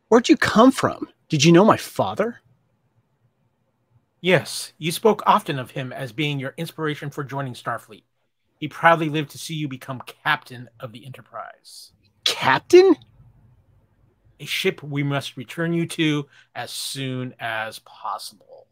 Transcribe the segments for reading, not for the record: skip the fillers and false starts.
Where'd you come from? Did you know my father? Yes, you spoke often of him as being your inspiration for joining Starfleet. He proudly lived to see you become captain of the Enterprise. Captain? A ship we must return you to as soon as possible.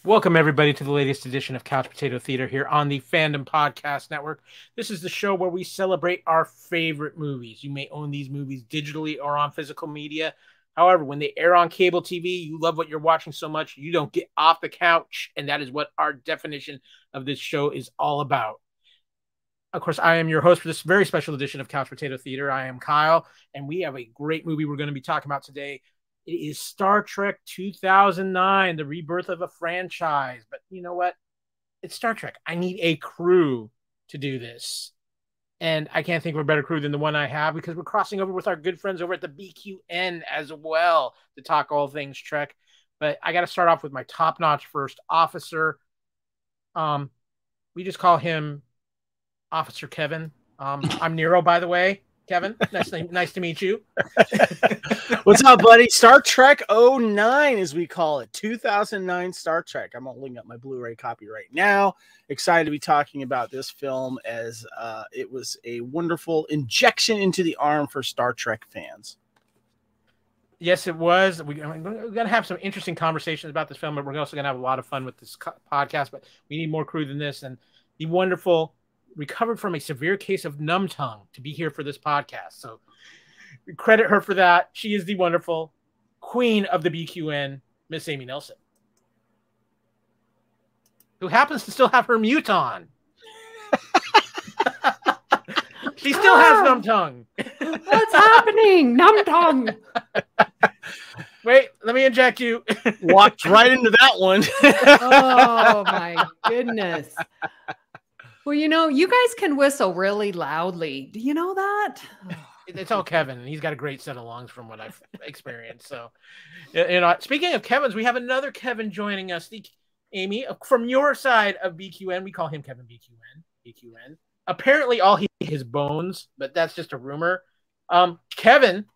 Welcome, everybody, to the latest edition of Couch Potato Theater here on the Fandom Podcast Network. This is the show where we celebrate our favorite movies. You may own these movies digitally or on physical media. However, when they air on cable TV, you love what you're watching so much, you don't get off the couch. And that is what our definition of this show is all about. Of course, I am your host for this very special edition of Couch Potato Theater. I am Kyle, and we have a great movie we're going to be talking about today. It is Star Trek 2009, the rebirth of a franchise. But you know what? It's Star Trek. I need a crew to do this. And I can't think of a better crew than the one I have, because we're crossing over with our good friends over at the BQN as well to talk all things Trek. But I got to start off with my top-notch first officer. We just call him Officer Kevin. I'm Nero, by the way. Kevin, nice to meet you. What's up, buddy? Star Trek 09, as we call it. 2009 Star Trek. I'm holding up my Blu-ray copy right now. Excited to be talking about this film, as it was a wonderful injection into the arm for Star Trek fans. Yes, it was. We're going to have some interesting conversations about this film, but we're also going to have a lot of fun with this podcast. But we need more crew than this. And the wonderful, recovered from a severe case of numb tongue to be here for this podcast. So we credit her for that. She is the wonderful queen of the BQN, Miss Amy Nelson, who happens to still have her mute on. She still has numb tongue. What's happening? Numb tongue. Wait, let me inject you. Walked right into that one. Oh, my goodness. Well, you know, you guys can whistle really loudly. Do you know that? It's all Kevin, and he's got a great set of lungs from what I've experienced. So, you know, speaking of Kevins, we have another Kevin joining us. Amy, from your side of BQN, we call him Kevin BQN. Apparently, all his bones, but that's just a rumor. Kevin,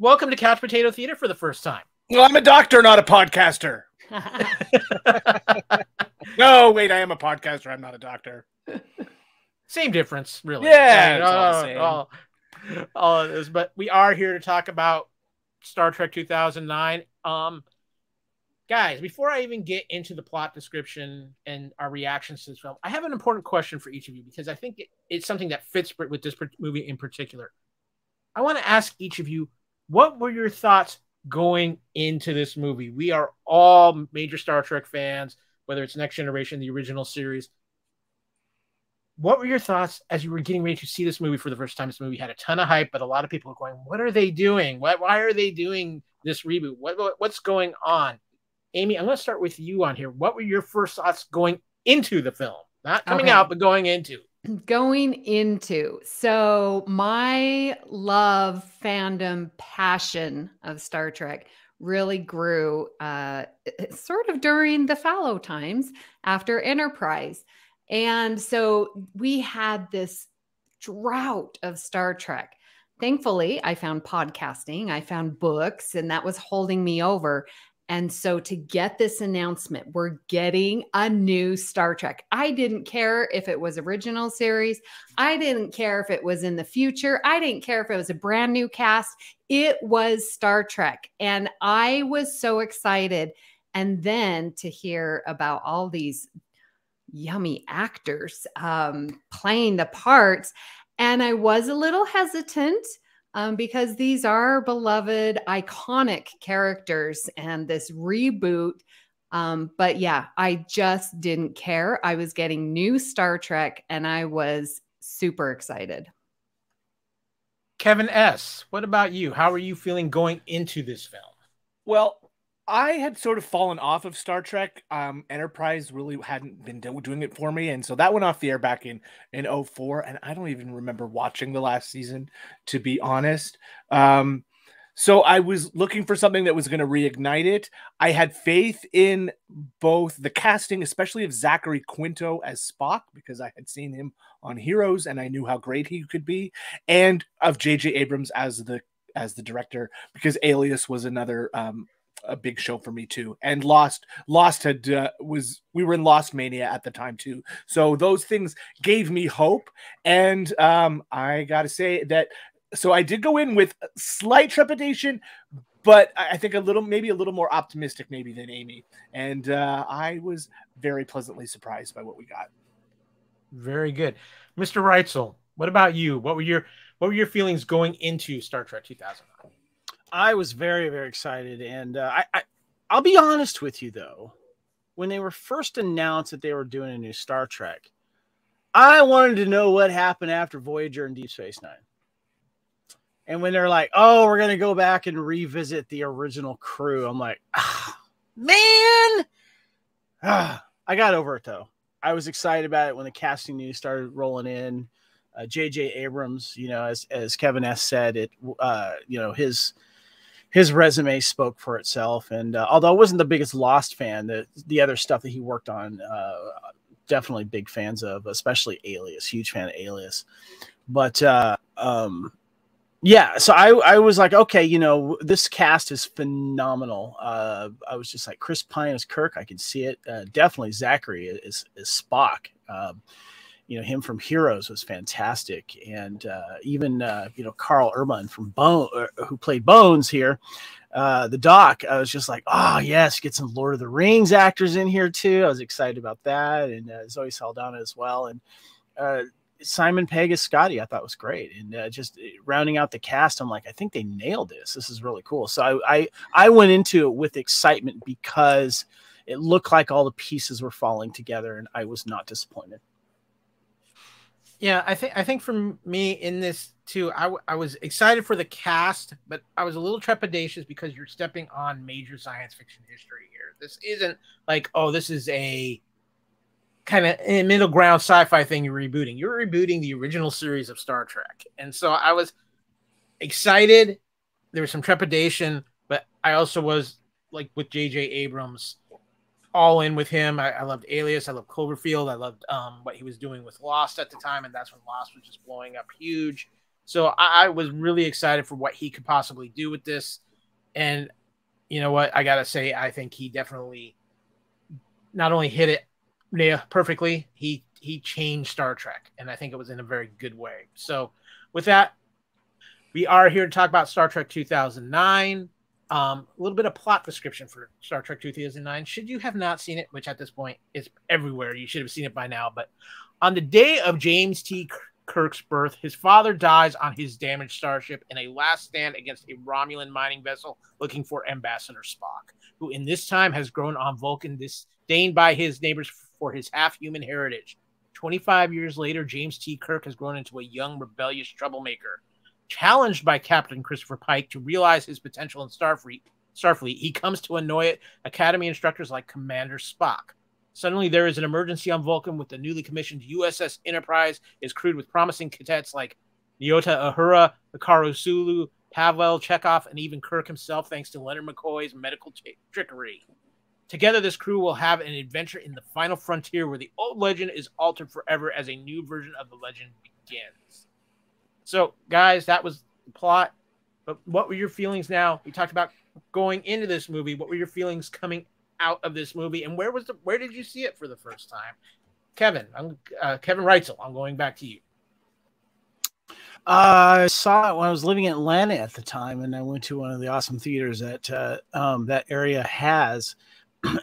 welcome to Couch Potato Theater for the first time. Well, I'm a doctor, not a podcaster. No, wait, I am a podcaster. I'm not a doctor. Same difference, really. Yeah, all of this. But we are here to talk about Star Trek 2009. Guys, before I even get into the plot description and our reactions to this film, I have an important question for each of you, because I think it's something that fits with this movie in particular. I want to ask each of you, what were your thoughts going into this movie? We are all major Star Trek fans, whether it's Next Generation, the original series. What were your thoughts as you were getting ready to see this movie for the first time? This movie had a ton of hype, but a lot of people are going, what are they doing? Why are they doing this reboot? What's going on? Amy, I'm going to start with you on here. What were your first thoughts going into the film? Not coming out, but going into. Going into. So my love, fandom, passion of Star Trek really grew sort of during the fallow times after Enterprise. And so we had this drought of Star Trek. Thankfully, I found podcasting, I found books, and that was holding me over. And so to get this announcement, we're getting a new Star Trek. I didn't care if it was original series. I didn't care if it was in the future. I didn't care if it was a brand new cast. It was Star Trek. And I was so excited. And then to hear about all these yummy actors playing the parts. And I was a little hesitant because these are beloved, iconic characters. And this reboot But yeah, I just didn't care. I was getting new Star Trek and I was super excited. Kevin S., what about you? How are you feeling going into this film? Well, I had sort of fallen off of Star Trek. Enterprise really hadn't been doing it for me. And so that went off the air back in 04. And I don't even remember watching the last season, to be honest. So I was looking for something that was going to reignite it. I had faith in both the casting, especially of Zachary Quinto as Spock, because I had seen him on Heroes and I knew how great he could be, and of J.J. Abrams as the director, because Alias was another a big show for me too. And Lost had we were in Lost Mania at the time too. So those things gave me hope. And I got to say that. So I did go in with slight trepidation, but I think maybe a little more optimistic maybe than Amy. And I was very pleasantly surprised by what we got. Very good. Mr. Reitzel, what about you? What were your feelings going into Star Trek 2009? I was very, very excited. And I'll be honest with you, though. When they were first announced that they were doing a new Star Trek, I wanted to know what happened after Voyager and Deep Space Nine. And when they're like, oh, we're going to go back and revisit the original crew, I'm like, man. I got over it, though. I was excited about it when the casting news started rolling in. J.J. Abrams, as Kevin S. said, his resume spoke for itself. And although I wasn't the biggest Lost fan, the other stuff that he worked on, definitely big fans of, especially Alias, huge fan of Alias. But yeah, so I was like, okay, this cast is phenomenal. I was just like, Chris Pine as Kirk, I can see it. Definitely Zachary is Spock. Him from Heroes was fantastic, and even Carl Urban from who played Bones here, the Doc. I was just like, oh yes, get some Lord of the Rings actors in here too. I was excited about that, and Zoe Saldana as well, and Simon Pegg as Scotty, I thought was great, and just rounding out the cast, I'm like, I think they nailed this. This is really cool. So I went into it with excitement because it looked like all the pieces were falling together, and I was not disappointed. Yeah, I think for me in this too, I was excited for the cast, but I was a little trepidatious because you're stepping on major science fiction history here. This isn't like, oh, this is a kind of middle ground sci-fi thing you're rebooting. You're rebooting the original series of Star Trek. And so I was excited. There was some trepidation, but I also was like with J.J. Abrams, all in with him. I loved Alias. I loved Cloverfield. I loved what he was doing with Lost at the time, and that's when Lost was just blowing up huge. So I was really excited for what he could possibly do with this. And you know what? I got to say, I think he definitely not only hit it perfectly, he changed Star Trek, and I think it was in a very good way. So with that, we are here to talk about Star Trek 2009. A little bit of plot description for Star Trek 2009. Should you have not seen it, which at this point is everywhere, you should have seen it by now. But on the day of James T. Kirk's birth, his father dies on his damaged starship in a last stand against a Romulan mining vessel looking for Ambassador Spock, who in this time has grown on Vulcan, disdained by his neighbors for his half-human heritage. 25 years later, James T. Kirk has grown into a young, rebellious troublemaker. Challenged by Captain Christopher Pike to realize his potential in Starfleet, he comes to annoy Academy instructors like Commander Spock. Suddenly, there is an emergency on Vulcan with the newly commissioned USS Enterprise is crewed with promising cadets like Nyota Uhura, Hikaru Sulu, Pavel Chekhov, and even Kirk himself, thanks to Leonard McCoy's medical trickery. Together, this crew will have an adventure in the final frontier where the old legend is altered forever as a new version of the legend begins. So, guys, that was the plot. But what were your feelings now? We talked about going into this movie. What were your feelings coming out of this movie? And where did you see it for the first time? Kevin Reitzel, I'm going back to you. I saw it when I was living in Atlanta at the time, and I went to one of the awesome theaters that that area has.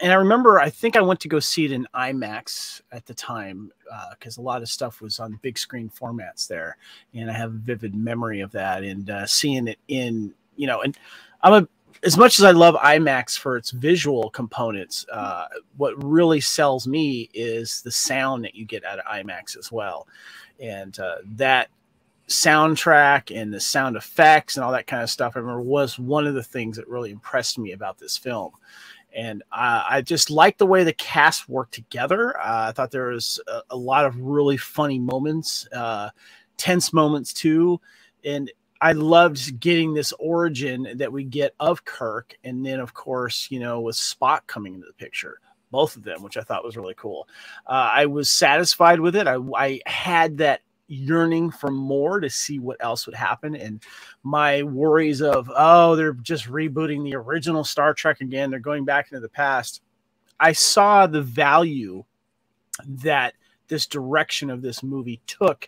And I remember, I think I went to go see it in IMAX at the time because a lot of stuff was on big screen formats there. And I have a vivid memory of that and seeing it in, and I'm a as much as I love IMAX for its visual components, what really sells me is the sound that you get out of IMAX as well. And that soundtrack and the sound effects and all that kind of stuff, I remember, was one of the things that really impressed me about this film. And I just liked the way the cast worked together. I thought there was a lot of really funny moments, tense moments too. And I loved getting this origin that we get of Kirk. And then, of course, you know, with Spock coming into the picture, both of them, which I thought was really cool. I was satisfied with it. I had that yearning for more to see what else would happen. And my worries of, oh, they're just rebooting the original Star Trek again, they're going back into the past. I saw the value that this direction of this movie took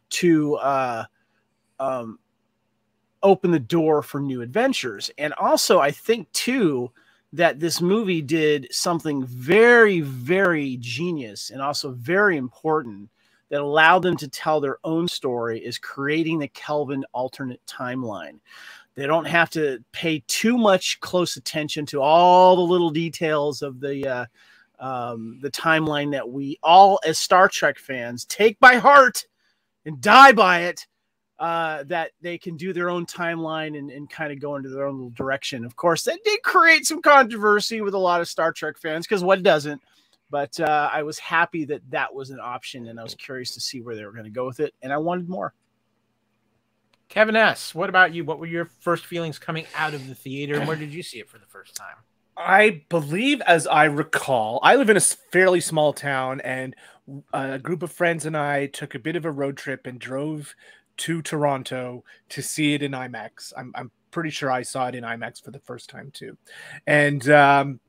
to open the door for new adventures. And also, I think too, that this movie did something very, very genius and also very important that allowed them to tell their own story, is creating the Kelvin alternate timeline. They don't have to pay too much close attention to all the little details of the timeline that we all, as Star Trek fans, take by heart and die by it. That they can do their own timeline and kind of go into their own little direction. Of course, that did create some controversy with a lot of Star Trek fans, because what doesn't? But I was happy that that was an option, and I was curious to see where they were going to go with it, and I wanted more. Kevin S., what about you? What were your first feelings coming out of the theater, and where did you see it for the first time? I believe, as I recall, I live in a fairly small town, and a group of friends and I took a bit of a road trip and drove to Toronto to see it in IMAX. I'm pretty sure I saw it in IMAX for the first time too. And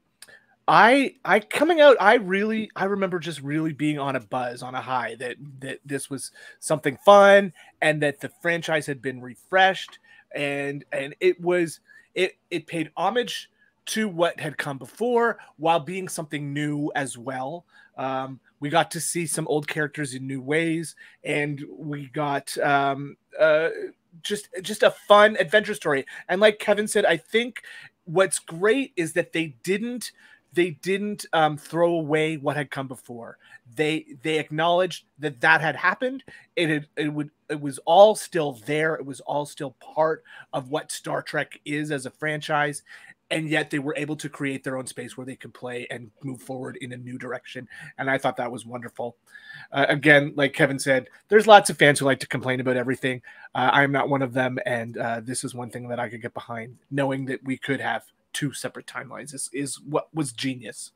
I coming out, I remember just really being on a buzz, on a high, that this was something fun, and that the franchise had been refreshed, and it paid homage to what had come before while being something new as well. We got to see some old characters in new ways, and we got just a fun adventure story. And like Kevin said, I think what's great is that they didn't throw away what had come before. They acknowledged that had happened. It was all still there. It was all still part of what Star Trek is as a franchise. And yet they were able to create their own space where they could play and move forward in a new direction. And I thought that was wonderful. Again, like Kevin said, there's lots of fans who like to complain about everything. I'm not one of them. And this is one thing that I could get behind. Knowing that we could have two separate timelines is what was genius.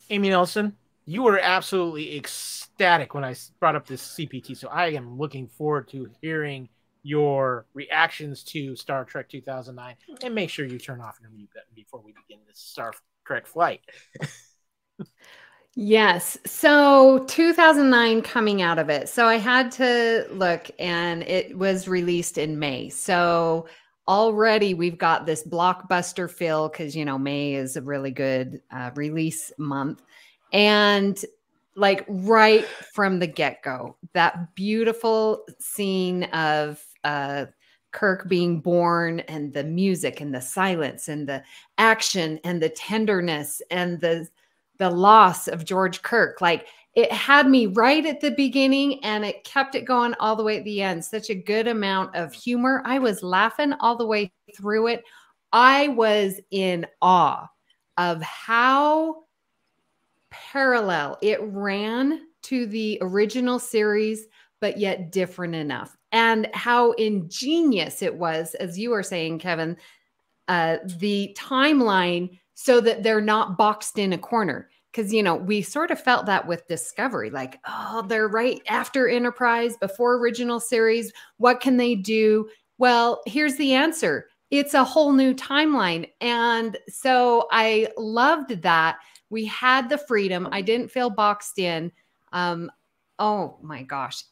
Amy Nelson, you were absolutely ecstatic when I brought up this CPT. So I am looking forward to hearing your reactions to Star Trek 2009, and make sure you turn off your mute button before we begin this Star Trek flight. Yes. So 2009 coming out of it. So I had to look, and it was released in May. So already we've got this blockbuster feel, because, you know, May is a really good release month. And like right from the get-go, that beautiful scene of Kirk being born, and the music and the silence and the action and the tenderness and the loss of George Kirk. Like, it had me right at the beginning, and it kept it going all the way at the end. Such a good amount of humor. I was laughing all the way through it. I was in awe of how parallel it ran to the original series, but yet different enough. And how ingenious it was, as you were saying, Kevin, the timeline, so that they're not boxed in a corner. Because, you know, we sort of felt that with Discovery, like, oh, they're right after Enterprise, before original series. What can they do? Well, here's the answer. It's a whole new timeline. And so I loved that. We had the freedom. I didn't feel boxed in. Oh my gosh.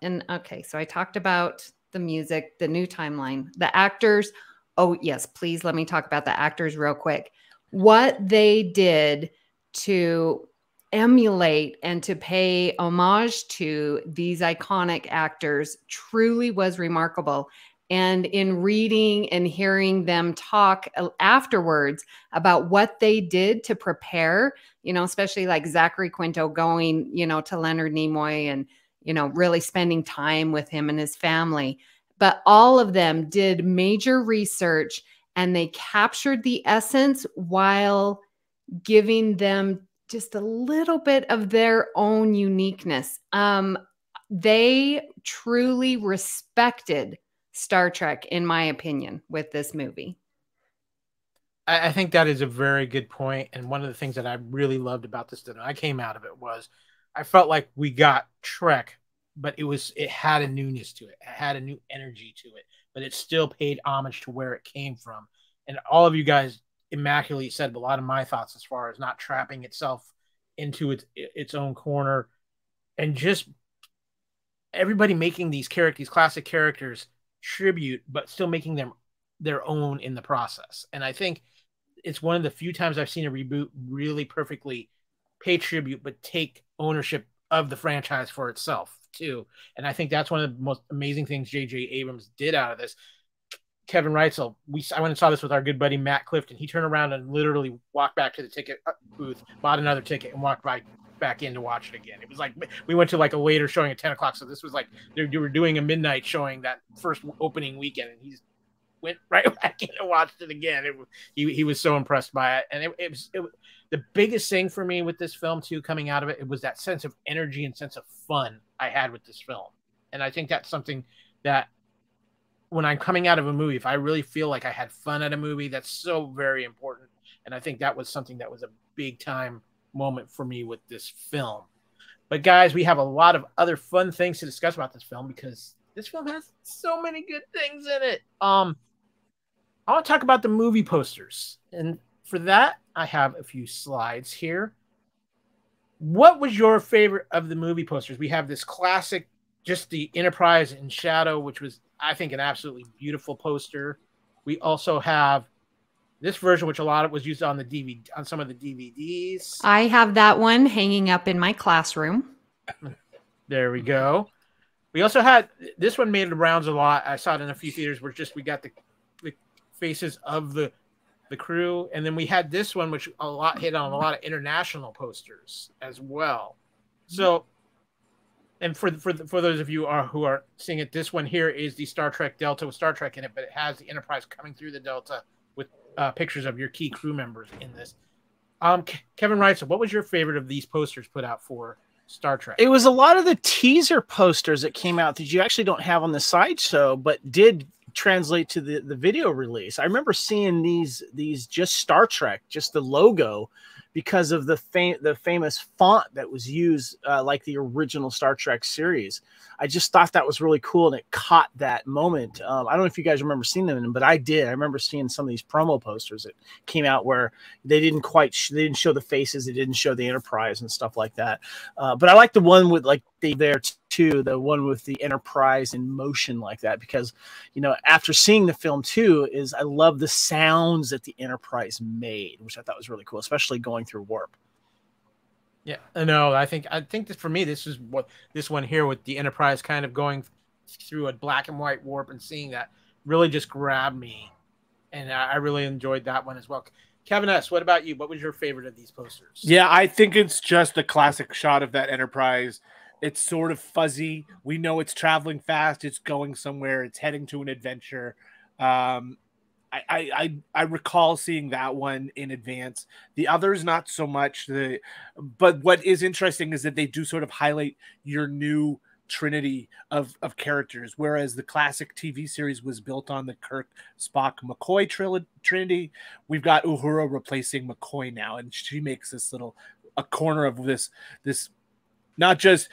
And okay, so I talked about the music, the new timeline, the actors. Oh yes, please let me talk about the actors real quick. What they did to emulate and to pay homage to these iconic actors truly was remarkable. And in reading and hearing them talk afterwards about what they did to prepare, especially like Zachary Quinto going, to Leonard Nimoy and, really spending time with him and his family. But all of them did major research and they captured the essence while giving them just a little bit of their own uniqueness. They truly respected Star Trek, in my opinion, with this movie. I think that is a very good point. And one of the things that I really loved about this that I came out of it was I felt like we got Trek, but it had a newness to it. It had a new energy to it, but it still paid homage to where it came from. And all of you guys immaculately said a lot of my thoughts as far as not trapping itself into its own corner, and just everybody making these classic characters tribute, but still making them their own in the process. And I think it's one of the few times I've seen a reboot really perfectly pay tribute, but take ownership of the franchise for itself too. And I think that's one of the most amazing things J.J. Abrams did out of this. Kevin Reitzel, I went and saw this with our good buddy Matt Clifton. He turned around and literally walked back to the ticket booth, bought another ticket, and walked back in to watch it again. It was like we went to like a later showing at 10 o'clock, so this was like they were doing a midnight showing that first opening weekend, and he went right back in and watched it again. He was so impressed by it, and it was the biggest thing for me with this film too, coming out of it. It was that sense of energy and sense of fun I had with this film, and I think that's something that when I'm coming out of a movie, if I really feel like I had fun at a movie, that's so very important. And I think that was something that was a big time moment for me with this film. But guys, we have a lot of other fun things to discuss about this film because this film has so many good things in it. I want to talk about the movie posters. And for that, I have a few slides here. What was your favorite of the movie posters? We have this classic, just the Enterprise in shadow, which was, I think, an absolutely beautiful poster. We also have this version, which a lot of was used on the DVD, on some of the DVDs. I have that one hanging up in my classroom. There we go. We also had this one made the rounds a lot. I saw it in a few theaters where we got the faces of the crew, and then we had this one, which hit on a lot of international posters as well. So. And for those of you who are seeing it, this one here is the Star Trek Delta with Star Trek in it, but it has the Enterprise coming through the Delta with pictures of your key crew members in this. Kevin Reitzel, what was your favorite of these posters put out for Star Trek? It was a lot of the teaser posters that came out that you actually don't have on the sideshow, but did translate to the video release. I remember seeing these just Star Trek, just the logo, because of the famous font that was used, like the original Star Trek series. I just thought that was really cool, and it caught that moment. I don't know if you guys remember seeing them, but I did. I remember seeing some of these promo posters that came out where they didn't show the faces, they didn't show the Enterprise and stuff like that. But I like the one with like there too, the one with the Enterprise in motion like that, because after seeing the film too, I love the sounds that the Enterprise made, which I thought was really cool, especially going through warp. Yeah, no, I think that for me, this is what this one here with the Enterprise kind of going through a black and white warp and seeing that really just grabbed me, and I really enjoyed that one as well. Kevin S., what about you? What was your favorite of these posters? Yeah, I think it's just the classic shot of that Enterprise. It's sort of fuzzy. We know it's traveling fast. It's going somewhere. It's heading to an adventure. I recall seeing that one in advance. The others, not so much. But what is interesting is that they do sort of highlight your new trinity of characters, whereas the classic TV series was built on the Kirk, Spock, McCoy trinity. We've got Uhura replacing McCoy now, and she makes a corner of this not just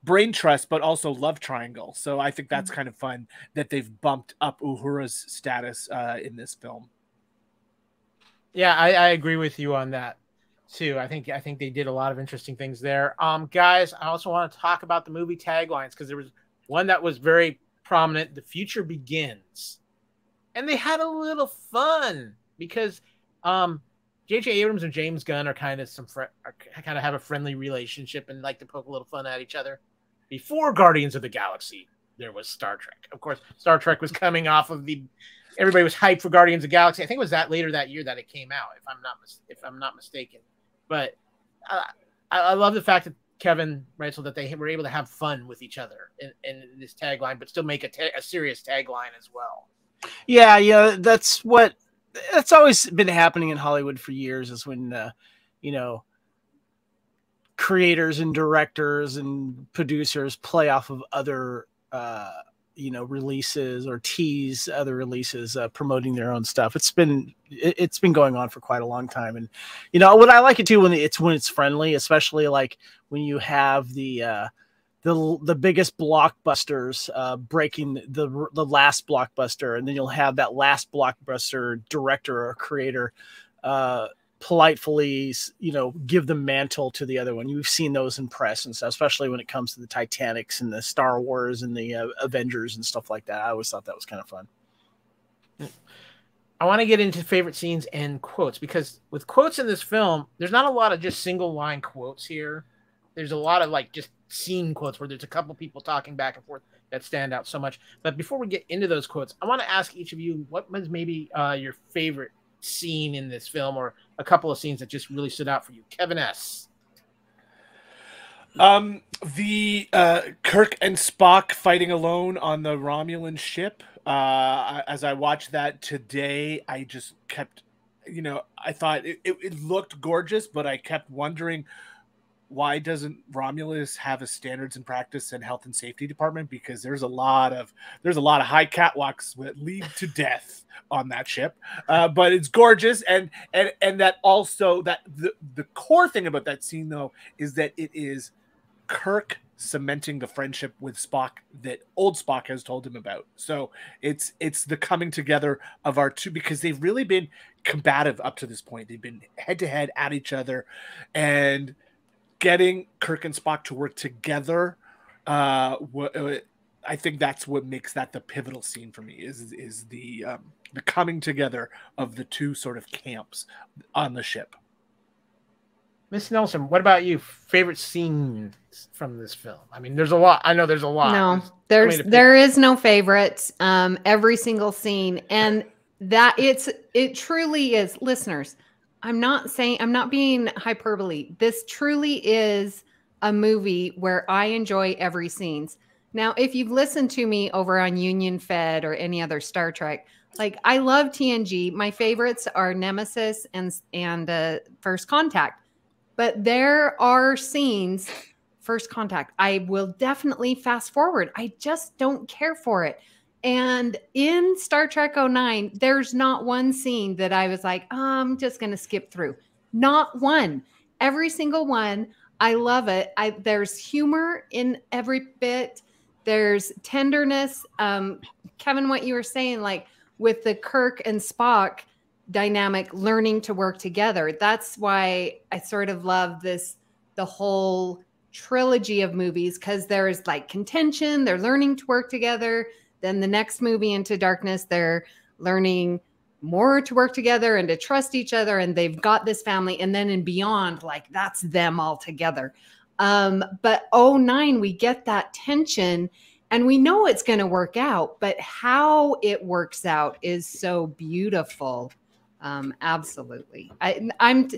brain trust, but also love triangle. So I think that's kind of fun that they've bumped up Uhura's status in this film. Yeah, I agree with you on that too. I think they did a lot of interesting things there. Guys, I also want to talk about the movie taglines because there was one that was very prominent. The future begins, and they had a little fun because J.J. Abrams and James Gunn are kind of have a friendly relationship and like to poke a little fun at each other. Before Guardians of the Galaxy, there was Star Trek. Of course, Star Trek was coming off of everybody was hyped for Guardians of the Galaxy. I think it was that later that year that it came out, if I'm not mistaken. But I love the fact that Kevin Reitzel, that they were able to have fun with each other in this tagline, but still make a serious tagline as well. Yeah, that's always been happening in Hollywood for years, is when creators and directors and producers play off of other releases or tease other releases, promoting their own stuff. It's been going on for quite a long time. And what I like it too when it's friendly, especially like when you have the biggest blockbusters breaking the last blockbuster, and then you'll have that last blockbuster director or creator politely give the mantle to the other one. You've seen those in press and stuff, especially when it comes to the Titanics and the Star Wars and the Avengers and stuff like that. I always thought that was kind of fun. I want to get into favorite scenes and quotes, because with quotes in this film, there's not a lot of just single line quotes here. There's a lot of like just scene quotes where there's a couple people talking back and forth that stand out so much. But before we get into those quotes, I want to ask each of you, what was maybe your favorite scene in this film, or a couple of scenes that just really stood out for you? Kevin S. The Kirk and Spock fighting alone on the Romulan ship. As I watched that today, I just kept, I thought it looked gorgeous, but I kept wondering, why doesn't Romulus have a standards and practice and health and safety department? Because there's a lot of high catwalks that lead to death on that ship. But it's gorgeous, and that also, that the core thing about that scene though is that it is Kirk cementing the friendship with Spock that old Spock has told him about. So it's the coming together of our two, because they've really been combative up to this point. They've been head to head at each other, and getting Kirk and Spock to work together, I think that's what makes that the pivotal scene for me, is the coming together of the two sort of camps on the ship. Miss Nelson, what about you? Favorite scenes from this film? I mean, there's a lot. I know there's a lot. No, there is no favorites. Every single scene, and that it truly is, listeners. I'm not being hyperbole. This truly is a movie where I enjoy every scene. Now, if you've listened to me over on Union Fed or any other Star Trek, like, I love TNG. My favorites are Nemesis and First Contact. But there are scenes, First Contact, I will definitely fast forward. I just don't care for it. And in Star Trek 09, there's not one scene that I was like, oh, I'm just going to skip through. Not one. Every single one. I love it. There's humor in every bit. There's tenderness. Kevin, what you were saying, like with the Kirk and Spock dynamic, learning to work together. That's why I sort of love the whole trilogy of movies, because there's like contention. They're learning to work together. Then the next movie, Into Darkness, they're learning more to work together and to trust each other. And they've got this family. And then in Beyond, like, that's them all together. But 09, we get that tension and we know it's going to work out. But how it works out is so beautiful. Absolutely. I'm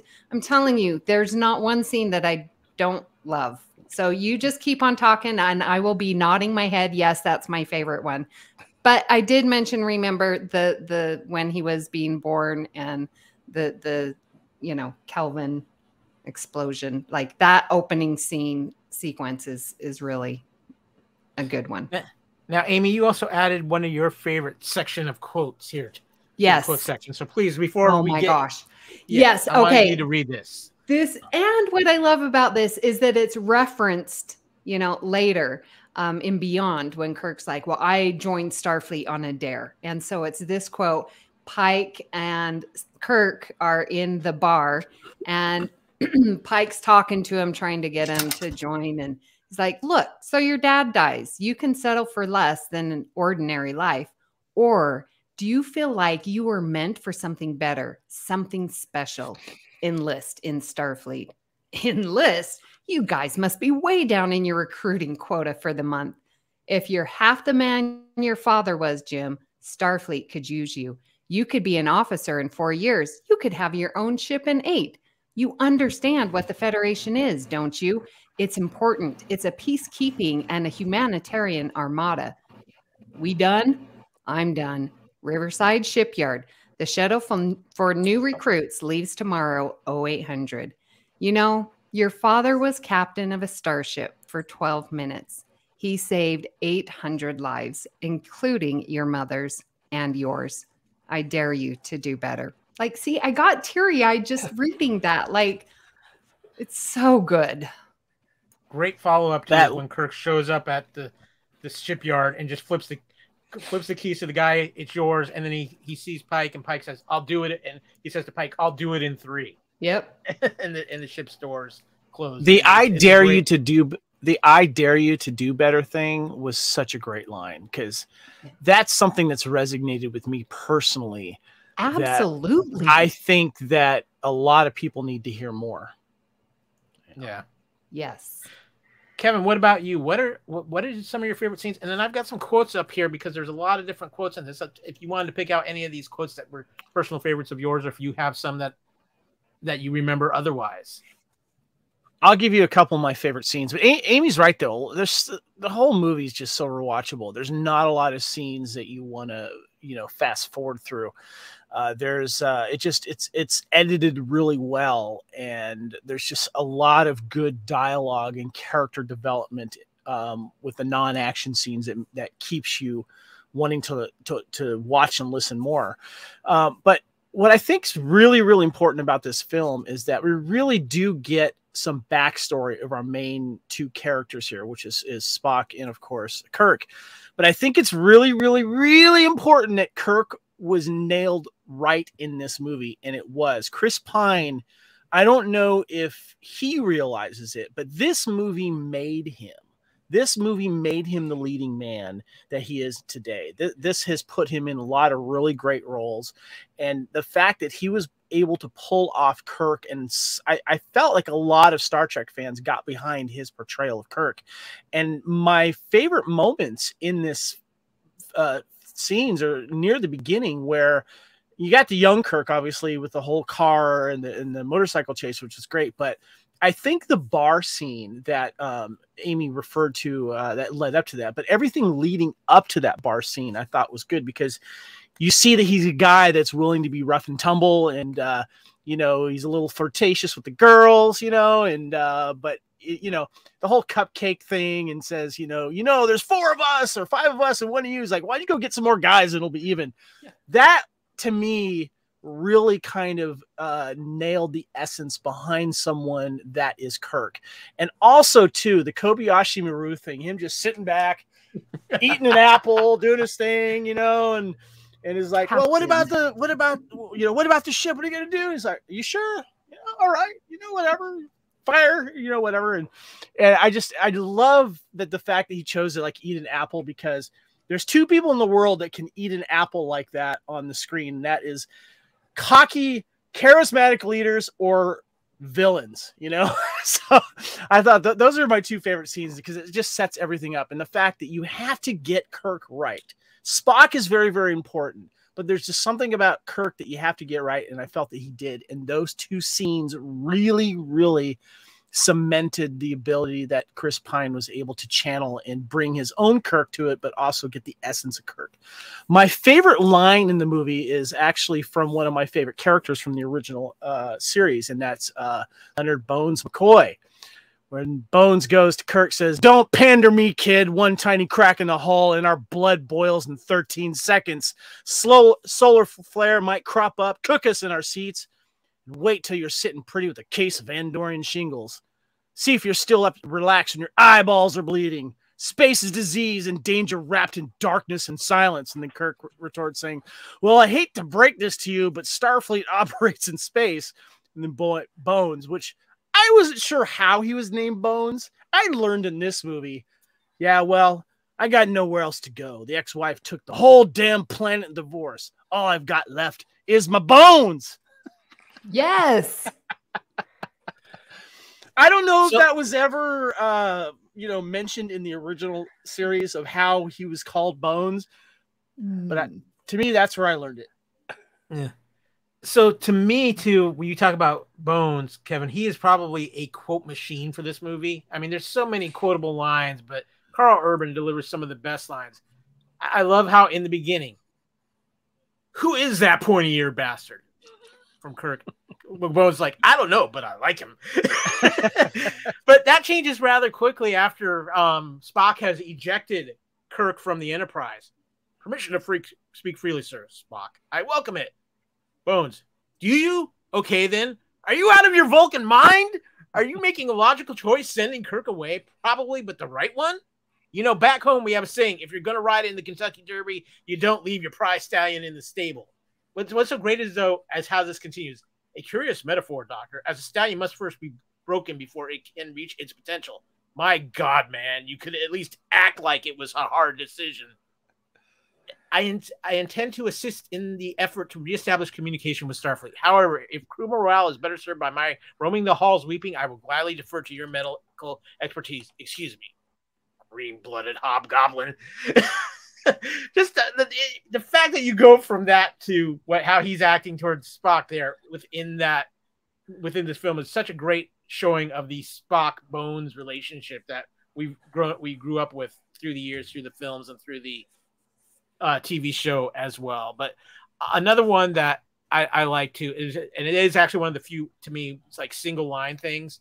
telling you, there's not one scene that I don't love. So you just keep on talking and I will be nodding my head. Yes, that's my favorite one. But I did mention, remember the when he was being born and the Kelvin explosion, like that opening sequence is really a good one. Now, Amy, you also added one of your favorite section of quotes here. Yes. Quote section. So please, before oh we my get, gosh. Yes. Okay. I want you to read this. And what I love about this is that it's referenced, later in Beyond, when Kirk's like, well, I joined Starfleet on a dare. And so it's this quote: Pike and Kirk are in the bar and Pike's talking to him, trying to get him to join. And he's like, look, so your dad dies. You can settle for less than an ordinary life. Or do you feel like you were meant for something better, something special? Enlist in Starfleet. Enlist? You guys must be way down in your recruiting quota for the month. If you're half the man your father was, Jim, Starfleet could use you. You could be an officer in 4 years. You could have your own ship in 8. You understand what the Federation is, don't you? It's important. It's a peacekeeping and a humanitarian armada. We done? I'm done. Riverside Shipyard. The shuttle for new recruits leaves tomorrow, 0800. You know, your father was captain of a starship for 12 minutes. He saved 800 lives, including your mother's and yours. I dare you to do better. Like, see, I got teary-eyed just reading that. Like, it's so good. Great follow-up to that when Kirk shows up at the shipyard and just flips the keys to the guy. It's yours. And then he sees Pike, and Pike says, I'll do it. And he says to Pike, I'll do it in 3. Yep. and the ship's doors close. The I dare you to do better thing was such a great line, because that's something that's resonated with me personally. Absolutely. I think that a lot of people need to hear more. Yeah. Yes. Kevin, what about you? What are some of your favorite scenes? And then I've got some quotes up here because there's a lot of different quotes in this. If you wanted to pick out any of these quotes that were personal favorites of yours, or if you have some that you remember otherwise. I'll give you a couple of my favorite scenes, but Amy's right though. The whole movie is just so rewatchable. There's not a lot of scenes that you want to, fast forward through. It's edited really well, and there's just a lot of good dialogue and character development with the non-action scenes that keeps you wanting to watch and listen more. But what I think is really, really important about this film is that we really do get some backstory of our main 2 characters here, which is Spock and, of course, Kirk. But I think it's really, really, really important that Kirk was nailed right in this movie, and it was. Chris Pine, I don't know if he realizes it, but this movie made him. This movie made him the leading man that he is today. This has put him in a lot of really great roles. And the fact that he was able to pull off Kirk, and I felt like a lot of Star Trek fans got behind his portrayal of Kirk. And my favorite moments in this scenes are near the beginning, where you got the young Kirk, obviously, with the whole car and the motorcycle chase, which is great. But I think the bar scene that Amy referred to that led up to that, but everything leading up to that bar scene I thought was good, because you see that he's a guy that's willing to be rough and tumble, and he's a little flirtatious with the girls, but the whole cupcake thing, and says, there's 4 of us or 5 of us, and one of you is like, why don't you go get some more guys and it'll be even. Yeah. That to me really kind of nailed the essence behind someone that is Kirk. And also too, the Kobayashi Maru thing, him just sitting back, eating an apple, doing his thing, and is like, well, what about the ship? What are you going to do? He's like, you sure? Yeah, all right. Whatever, fire, whatever. And I love that the fact that he chose to eat an apple, because there's 2 people in the world that can eat an apple like that on the screen. And that is cocky, charismatic leaders or villains, So I thought those are my 2 favorite scenes, because it just sets everything up. And the fact that you have to get Kirk right. Spock is very, very important, but there's just something about Kirk that you have to get right. And I felt that he did. And those 2 scenes really, really cemented the ability that Chris Pine was able to channel and bring his own Kirk to it, but also get the essence of Kirk. My favorite line in the movie is actually from one of my favorite characters from the original series, and that's Leonard Bones McCoy. When Bones goes to Kirk, says, "Don't pander me, kid. One tiny crack in the hull and our blood boils in 13 seconds. Slow solar flare might crop up, cook us in our seats. Wait till you're sitting pretty with a case of Andorian shingles. See if you're still up to relax and your eyeballs are bleeding. Space is disease and danger wrapped in darkness and silence." And then Kirk retorts saying, "Well, I hate to break this to you, but Starfleet operates in space." And then Bones, which I wasn't sure how he was named Bones. I learned in this movie, yeah, well, I got nowhere else to go. The ex-wife took the whole damn planet in divorce. All I've got left is my bones. Yes. I don't know if that was ever, mentioned in the original series of how he was called Bones. But to me, that's where I learned it. Yeah. So to me, too, when you talk about Bones, Kevin, he is probably a quote machine for this movie. I mean, there's so many quotable lines, but Carl Urban delivers some of the best lines. I love how in the beginning, who is that pointy-eared bastard? From Kirk. Bones like, I don't know, but I like him. But that changes rather quickly after Spock has ejected Kirk from the Enterprise. Permission to speak freely, sir, Spock. I welcome it. Bones, do you? Okay, then. Are you out of your Vulcan mind? Are you making a logical choice sending Kirk away? Probably, but the right one? Back home we have a saying, if you're going to ride in the Kentucky Derby, you don't leave your prize stallion in the stable. What's so great is, though, as how this continues. A curious metaphor, Doctor. As a stallion must first be broken before it can reach its potential. My God, man, you could at least act like it was a hard decision. I intend to assist in the effort to reestablish communication with Starfleet. However, if crew morale is better served by my roaming the halls weeping, I will gladly defer to your medical expertise. Excuse me, green-blooded hobgoblin. Just the fact that you go from that to how he's acting towards Spock there within this film is such a great showing of the Spock Bones relationship that we grew up with through the years, through the films and through the TV show as well. But another one that I like too is, and it is actually one of the few, to me, it's like single line things.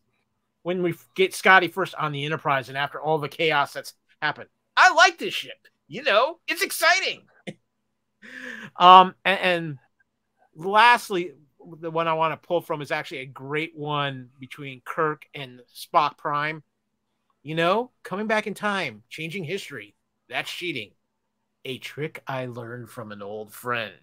When we get Scotty first on the Enterprise and after all the chaos that's happened, I like this ship. It's exciting. And lastly, the one I want to pull from is actually a great one between Kirk and Spock Prime. Coming back in time, changing history. That's cheating. A trick I learned from an old friend.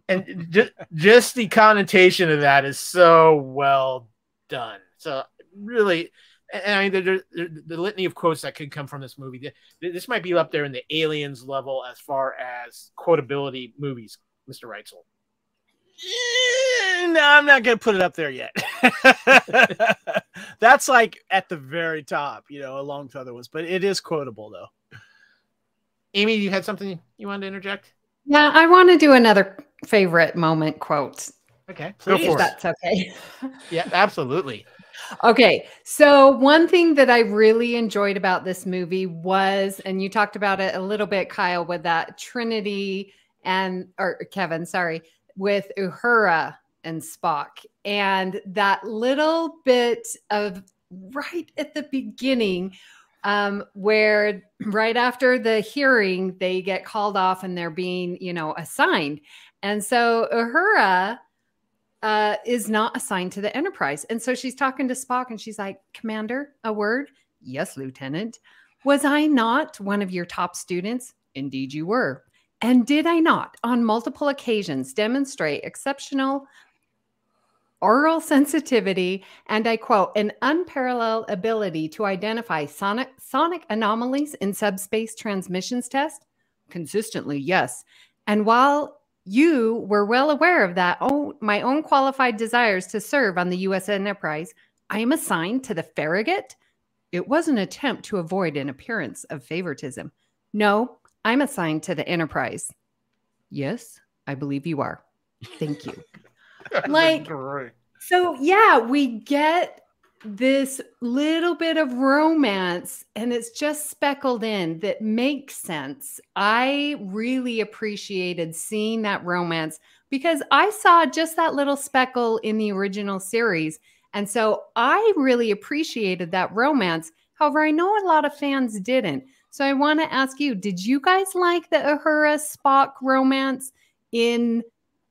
And just the connotation of that is so well done. So really, and I mean, the litany of quotes that could come from this movie. This might be up there in the Aliens level as far as quotability movies, Mr. Reitzel. No, I'm not going to put it up there yet. That's like at the very top, along with other ones. But it is quotable, though. Amy, you had something you wanted to interject? Yeah, I want to do another favorite moment quote. Okay, please. Go for it. That's okay. Yeah, absolutely. Okay, so one thing that I really enjoyed about this movie was, and you talked about it a little bit, Kyle, with that Trinity or Kevin, sorry, with Uhura and Spock, and that little bit of right at the beginning, where right after the hearing, they get called off and they're being, assigned. And so Uhura is not assigned to the Enterprise. And so she's talking to Spock and she's like, Commander, a word? Yes, Lieutenant. Was I not one of your top students? Indeed you were. And did I not, on multiple occasions, demonstrate exceptional oral sensitivity, and I quote, an unparalleled ability to identify sonic anomalies in subspace transmissions test? Consistently, yes. And while you were well aware of that, my own qualified desires to serve on the USS Enterprise, I am assigned to the Farragut. It was an attempt to avoid an appearance of favoritism. No, I'm assigned to the Enterprise. Yes, I believe you are. Thank you. So yeah, we get this little bit of romance and it's just speckled in that makes sense. I really appreciated seeing that romance because I saw just that little speckle in the original series. And so I really appreciated that romance. However, I know a lot of fans didn't. So I want to ask you, did you guys like the Uhura Spock romance in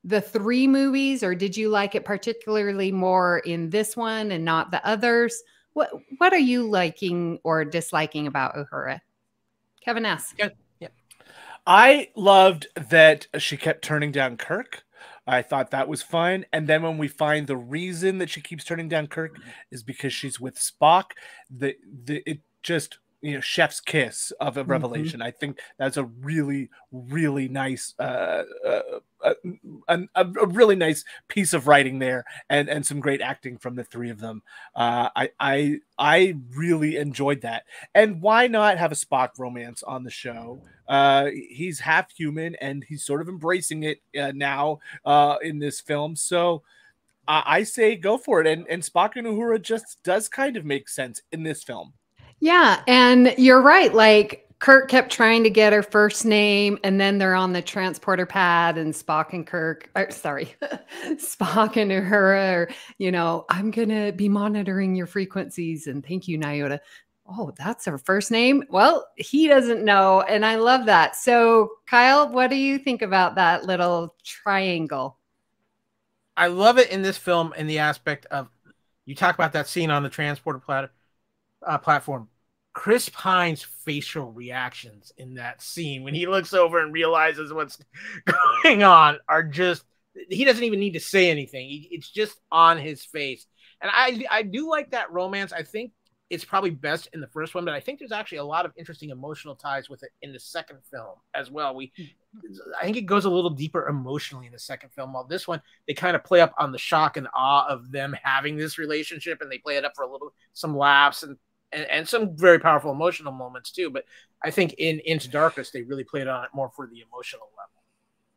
the 3 movies, or did you like it particularly more in this one and not the others? What are you liking or disliking about Uhura? Kevin S. Yeah. I loved that she kept turning down Kirk. I thought that was fun. And then when we find the reason that she keeps turning down Kirk is because she's with Spock, it just, chef's kiss of a revelation. I think that's a really, really nice a really nice piece of writing there, and some great acting from the three of them. I really enjoyed that. And why not have a Spock romance on the show? He's half human, and he's sort of embracing it now in this film. So I say go for it. And Spock and Uhura just does kind of make sense in this film. Yeah, and you're right. Like Kirk kept trying to get her first name, and then they're on the transporter pad, and Spock and Spock and Uhura are, I'm gonna be monitoring your frequencies, and thank you, Nyota. Oh, that's her first name? Well, he doesn't know, and I love that. So, Kyle, what do you think about that little triangle? I love it in this film in the aspect of, you talk about that scene on the transporter platform. Chris Pine's facial reactions in that scene when he looks over and realizes what's going on are just, he doesn't even need to say anything. It's just on his face. And I do like that romance. I think it's probably best in the first one, but I think there's actually a lot of interesting emotional ties with it in the second film as well. I think it goes a little deeper emotionally in the second film. While this one, they kind of play up on the shock and awe of them having this relationship, and they play it up for some laughs and some very powerful emotional moments too. But I think in Into Darkness, they really played on it more for the emotional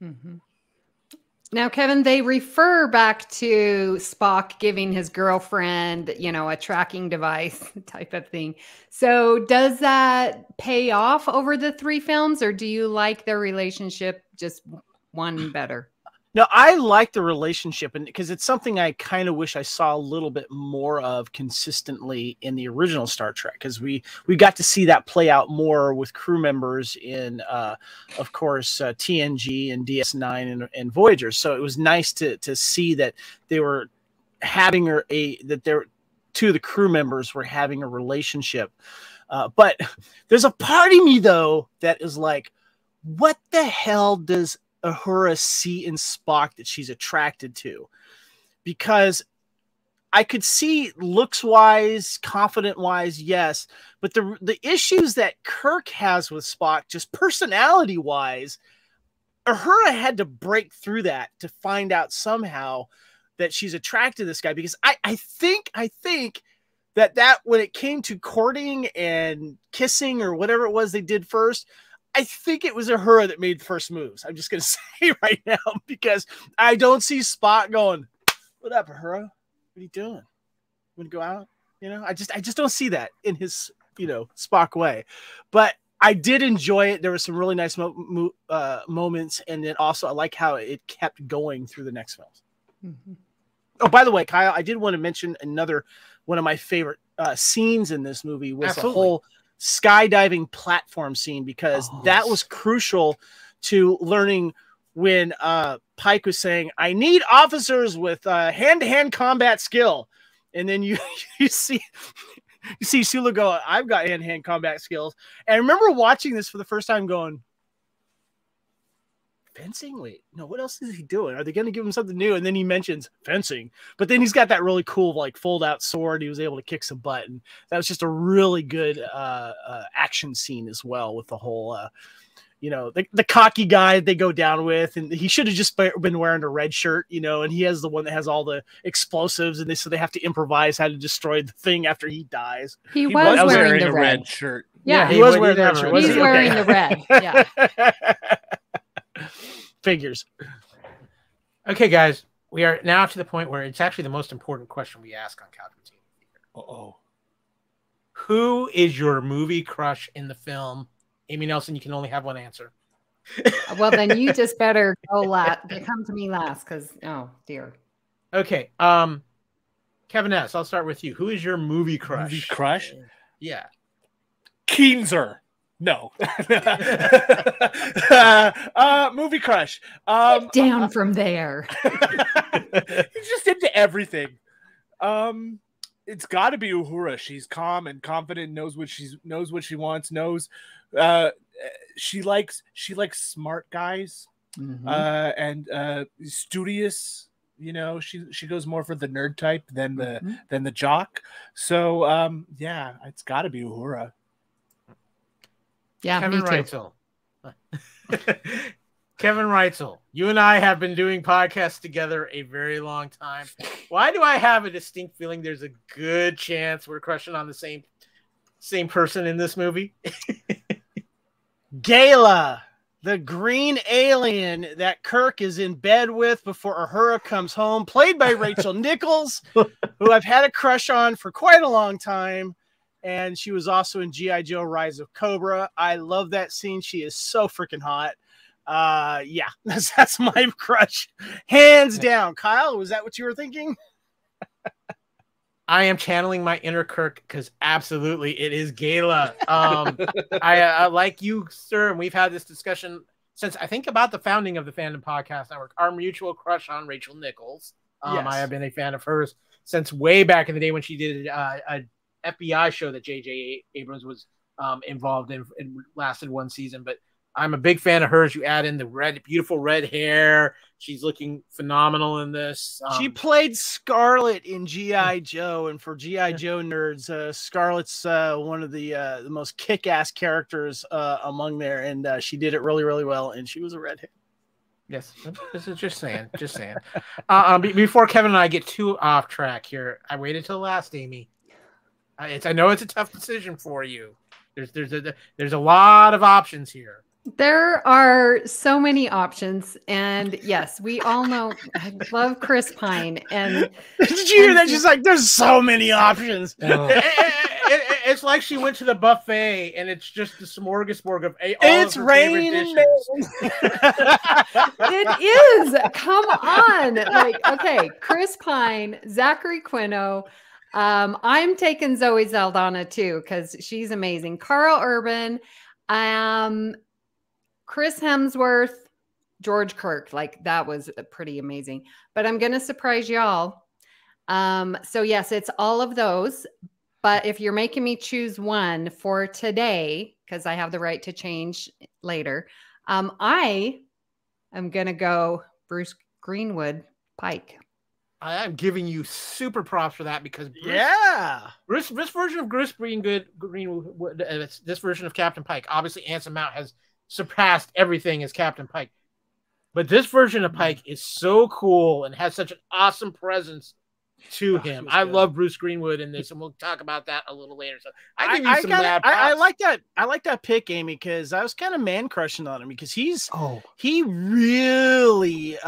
level. Mm-hmm. Now, Kevin, they refer back to Spock giving his girlfriend, a tracking device type of thing. So does that pay off over the three films, or do you like their relationship just one better? No, I like the relationship, and because it's something I kind of wish I saw a little bit more of consistently in the original Star Trek, because we got to see that play out more with crew members in, of course, TNG and DS9 and Voyager. So it was nice to see that they were having two of the crew members were having a relationship. But there's a part of me though that is like, what the hell does Uhura see in Spock that she's attracted to? Because I could see looks wise, confident wise, yes, but the issues that Kirk has with Spock, just personality wise, Uhura had to break through that to find out somehow that she's attracted to this guy. Because I think that when it came to courting and kissing or whatever it was they did first, I think it was Uhura that made the first moves. I'm just going to say right now, because I don't see Spock going, "What up, Uhura? What are you doing? Want to go out?" I just don't see that in his, Spock way. But I did enjoy it. There were some really nice moments, and then also I like how it kept going through the next films. Mm-hmm. Oh, by the way, Kyle, I did want to mention another one of my favorite scenes in this movie was the whole skydiving platform scene, because that was crucial to learning when Pike was saying, "I need officers with hand-to-hand combat skill," and then you see Sulu go, "I've got hand-to-hand combat skills." And I remember watching this for the first time going, fencing? Wait, no, what else is he doing? Are they going to give him something new? And then he mentions fencing, but then he's got that really cool, fold out sword. He was able to kick some butt. And that was just a really good action scene as well, with the whole, the cocky guy they go down with. And he should have just been wearing a red shirt, and he has the one that has all the explosives, and so they have to improvise how to destroy the thing after he dies. He was wearing the red shirt. Yeah, he was wearing the red shirt. He's wearing the red. Yeah. Figures. Okay, guys, we are now to the point where it's actually the most important question we ask on Couch Potato Theater. Uh-oh. Who is your movie crush in the film? Amy Nelson, you can only have one answer. Well, then you just better come to me last, because, oh, dear. Okay. Kevin S., I'll start with you. Who is your movie crush? Movie crush? Yeah. Keenzer. No. Movie crush. Get down from there. He's just into everything. It's got to be Uhura. She's calm and confident, knows what she wants, knows she likes smart guys, and studious. She goes more for the nerd type than the jock. So yeah, it's got to be Uhura. Yeah, Kevin me too. Reitzel. Kevin Reitzel, you and I have been doing podcasts together a very long time. Why do I have a distinct feeling there's a good chance we're crushing on the same person in this movie? Gala, the green alien that Kirk is in bed with before Uhura comes home, played by Rachel Nichols, who I've had a crush on for quite a long time. And she was also in G.I. Joe Rise of Cobra. I love that scene. She is so freaking hot. Yeah, that's my crush. Hands down. Kyle, was that what you were thinking? I am channeling my inner Kirk because absolutely it is Gala. I like you, sir, and we've had this discussion since I think about the founding of the Fandom Podcast Network. Our mutual crush on Rachel Nichols. Yes. I have been a fan of hers since way back in the day when she did a FBI show that J.J. Abrams was involved in. It lasted one season, but I'm a big fan of hers. You add in the beautiful red hair. She's looking phenomenal in this. She played Scarlet in G.I. Joe, and for G.I. Joe nerds, Scarlet's one of the most kick-ass characters among there, and she did it really, really well, and she was a redhead. Yes, this is just saying. Before Kevin and I get too off track here, I waited till last, Amy. I know it's a tough decision for you. There's a lot of options here. There are so many options, and yes, we all know I love Chris Pine. And did you hear that? She's like, "There's so many options." It's like she went to the buffet, and it's just the smorgasbord of all it's of her raining. It is. Come on, like okay, Chris Pine, Zachary Quinto. I'm taking Zoe Saldana too because she's amazing. Carl Urban, Chris Hemsworth, George Kirk. Like that was pretty amazing. But I'm gonna surprise y'all. So yes, it's all of those. But if you're making me choose one for today, because I have the right to change later, I am gonna go Bruce Greenwood Pike. I am giving you super props for that because this version of Greenwood, this version of Captain Pike, obviously Anson Mount has surpassed everything as Captain Pike, but this version of Pike is so cool and has such an awesome presence to him. I love Bruce Greenwood in this, and we'll talk about that a little later. So I give you some mad props. I like that. I like that pick, Amy, because I was kind of man crushing on him because he really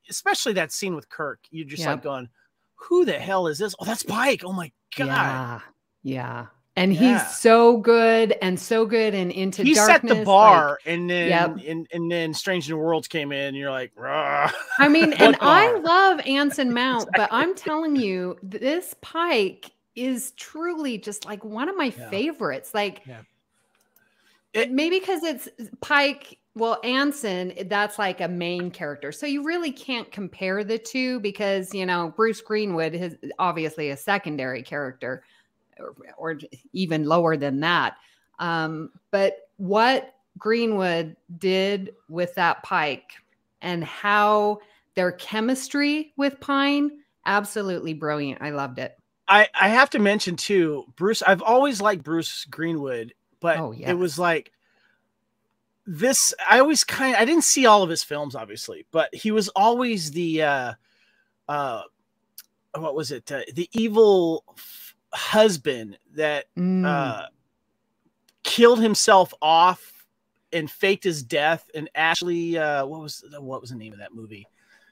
especially that scene with Kirk, you're just like going, who the hell is this? Oh, that's Pike. Oh my God. Yeah. And he's so good and Into he Darkness. Set the bar, and then and then Strange New Worlds came in, and you're like, rah. I mean, and I love Anson Mount, but I'm telling you, this Pike is truly just like one of my favorites. Like, maybe because it's Pike. Well, Anson, that's like a main character. So you really can't compare the two because, Bruce Greenwood is obviously a secondary character or even lower than that. But what Greenwood did with that Pike and how their chemistry with Pine, absolutely brilliant. I loved it. I have to mention too, Bruce, I've always liked Bruce Greenwood, but it was like, I didn't see all of his films, obviously, but he was always the, what was it? The evil husband that killed himself off and faked his death. And Ashley, what was the name of that movie?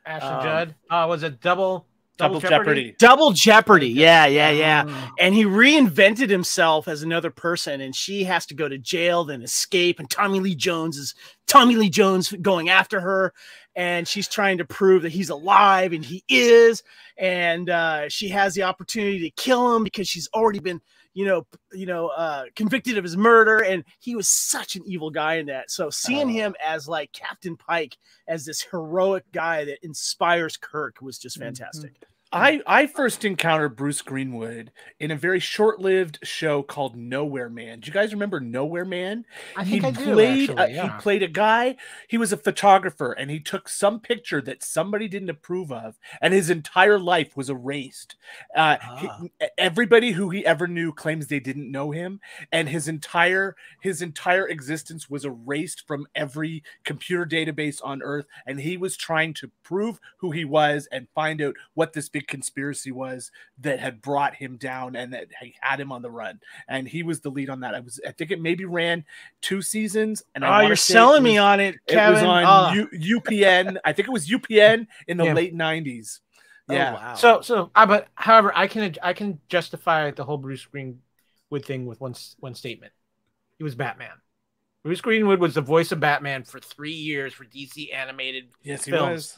Ashley Judd. Was it Double Jeopardy? Double Jeopardy. Yeah. And he reinvented himself as another person, and she has to go to jail, then escape. And Tommy Lee Jones going after her, and she's trying to prove that he's alive, and he is. And she has the opportunity to kill him because she's already been, convicted of his murder. And he was such an evil guy in that. So seeing him as like Captain Pike, as this heroic guy that inspires Kirk, was just fantastic. I first encountered Bruce Greenwood in a very short-lived show called Nowhere Man. Do you guys remember Nowhere Man? I think I do, actually, yeah. He played a guy. He was a photographer, and he took some picture that somebody didn't approve of, and his entire life was erased. Everybody who he ever knew claims they didn't know him, and his entire existence was erased from every computer database on Earth, and he was trying to prove who he was and find out what this big conspiracy was that had brought him down and that had him on the run. And he was the lead on that. I think it maybe ran 2 seasons. And you're selling me on it, Kevin. It was on UPN. I think it was UPN in the late 90s. Yeah. Oh, wow. So, but however, I can justify the whole Bruce Greenwood thing with one statement. He was Batman. Bruce Greenwood was the voice of Batman for 3 years for DC animated films. He was.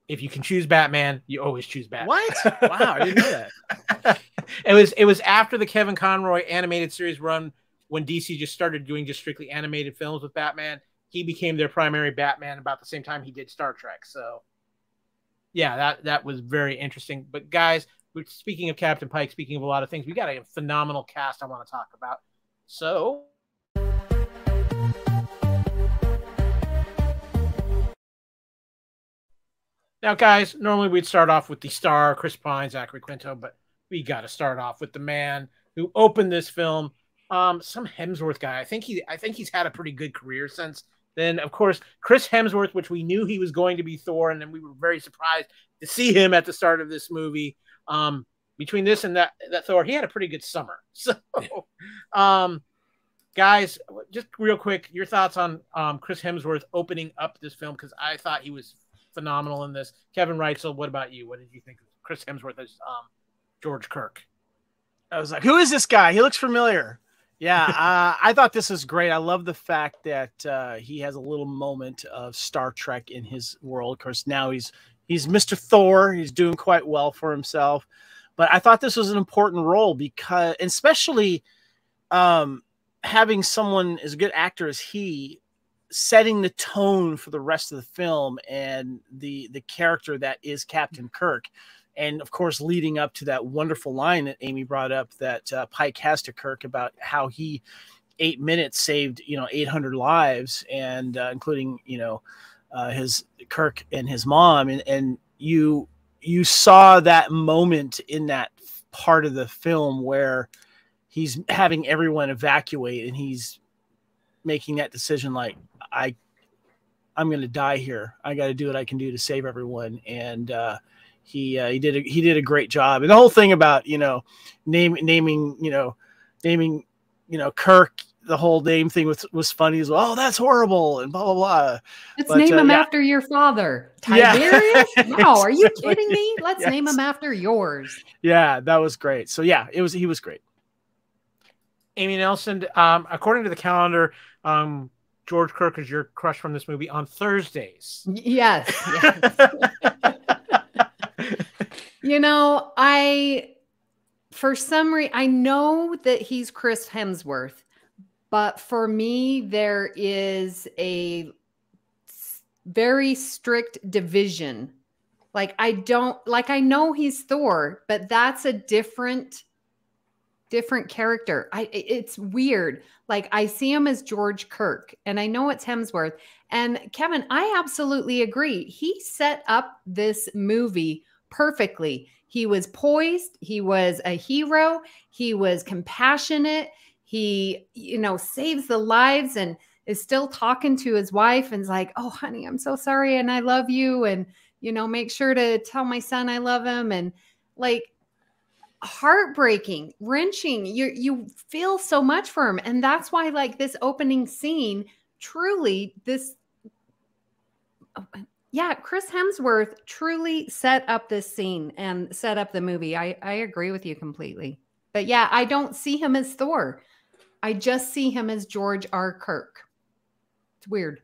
If you can choose Batman, you always choose Batman. What? Wow, I didn't know that. It was after the Kevin Conroy animated series run when DC just started doing just strictly animated films with Batman. He became their primary Batman about the same time he did Star Trek. So, yeah, that was very interesting. But guys, speaking of Captain Pike, speaking of a lot of things, we got a phenomenal cast I want to talk about. So. Now, guys, normally we'd start off with the star, Chris Pine, Zachary Quinto, but we got to start off with the man who opened this film, some Hemsworth guy. I think he's had a pretty good career since then. Of course, Chris Hemsworth, which we knew he was going to be Thor, and then we were very surprised to see him at the start of this movie. Between this and that Thor, he had a pretty good summer. So, guys, just real quick, your thoughts on Chris Hemsworth opening up this film, because I thought he was phenomenal in this. Kevin Reitzel, what about you? What did you think of Chris Hemsworth as George Kirk? I was like, who is this guy? He looks familiar. Yeah, I thought this was great. I love the fact that he has a little moment of Star Trek in his world. Of course, now he's Mr. Thor. He's doing quite well for himself. But I thought this was an important role because, especially having someone as a good actor as he, setting the tone for the rest of the film and the character that is Captain Kirk. And of course, leading up to that wonderful line that Amy brought up that Pike has to Kirk about how he 8 minutes saved, 800 lives, and including, his Kirk and his mom. And you saw that moment in that part of the film where he's having everyone evacuate and he's making that decision like, I'm going to die here. I got to do what I can do to save everyone. And he did a great job. And the whole thing about, naming Kirk, the whole name thing was funny as well. Oh, that's horrible. And blah, blah, blah. Let's name him after your father. Tiberius? Yeah. Wow. Are you kidding me? Let's name him after yours. Yeah, that was great. So yeah, he was great. Amy Nelson, according to the calendar, George Kirk is your crush from this movie on Thursdays. Yes. For some reason, I know that he's Chris Hemsworth, but for me, there is a very strict division. I know he's Thor, but that's a different character. It's weird. I see him as George Kirk, and I know it's Hemsworth. And Kevin, I absolutely agree. He set up this movie perfectly. He was poised. He was a hero. He was compassionate. He, saves the lives and is still talking to his wife and's like, oh, honey, I'm so sorry. And I love you. And, make sure to tell my son I love him. And heartbreaking, wrenching. You feel so much for him. And that's why this opening scene, truly Chris Hemsworth truly set up this scene and set up the movie. I agree with you completely. But yeah, I don't see him as Thor. I just see him as George R. Kirk. It's weird.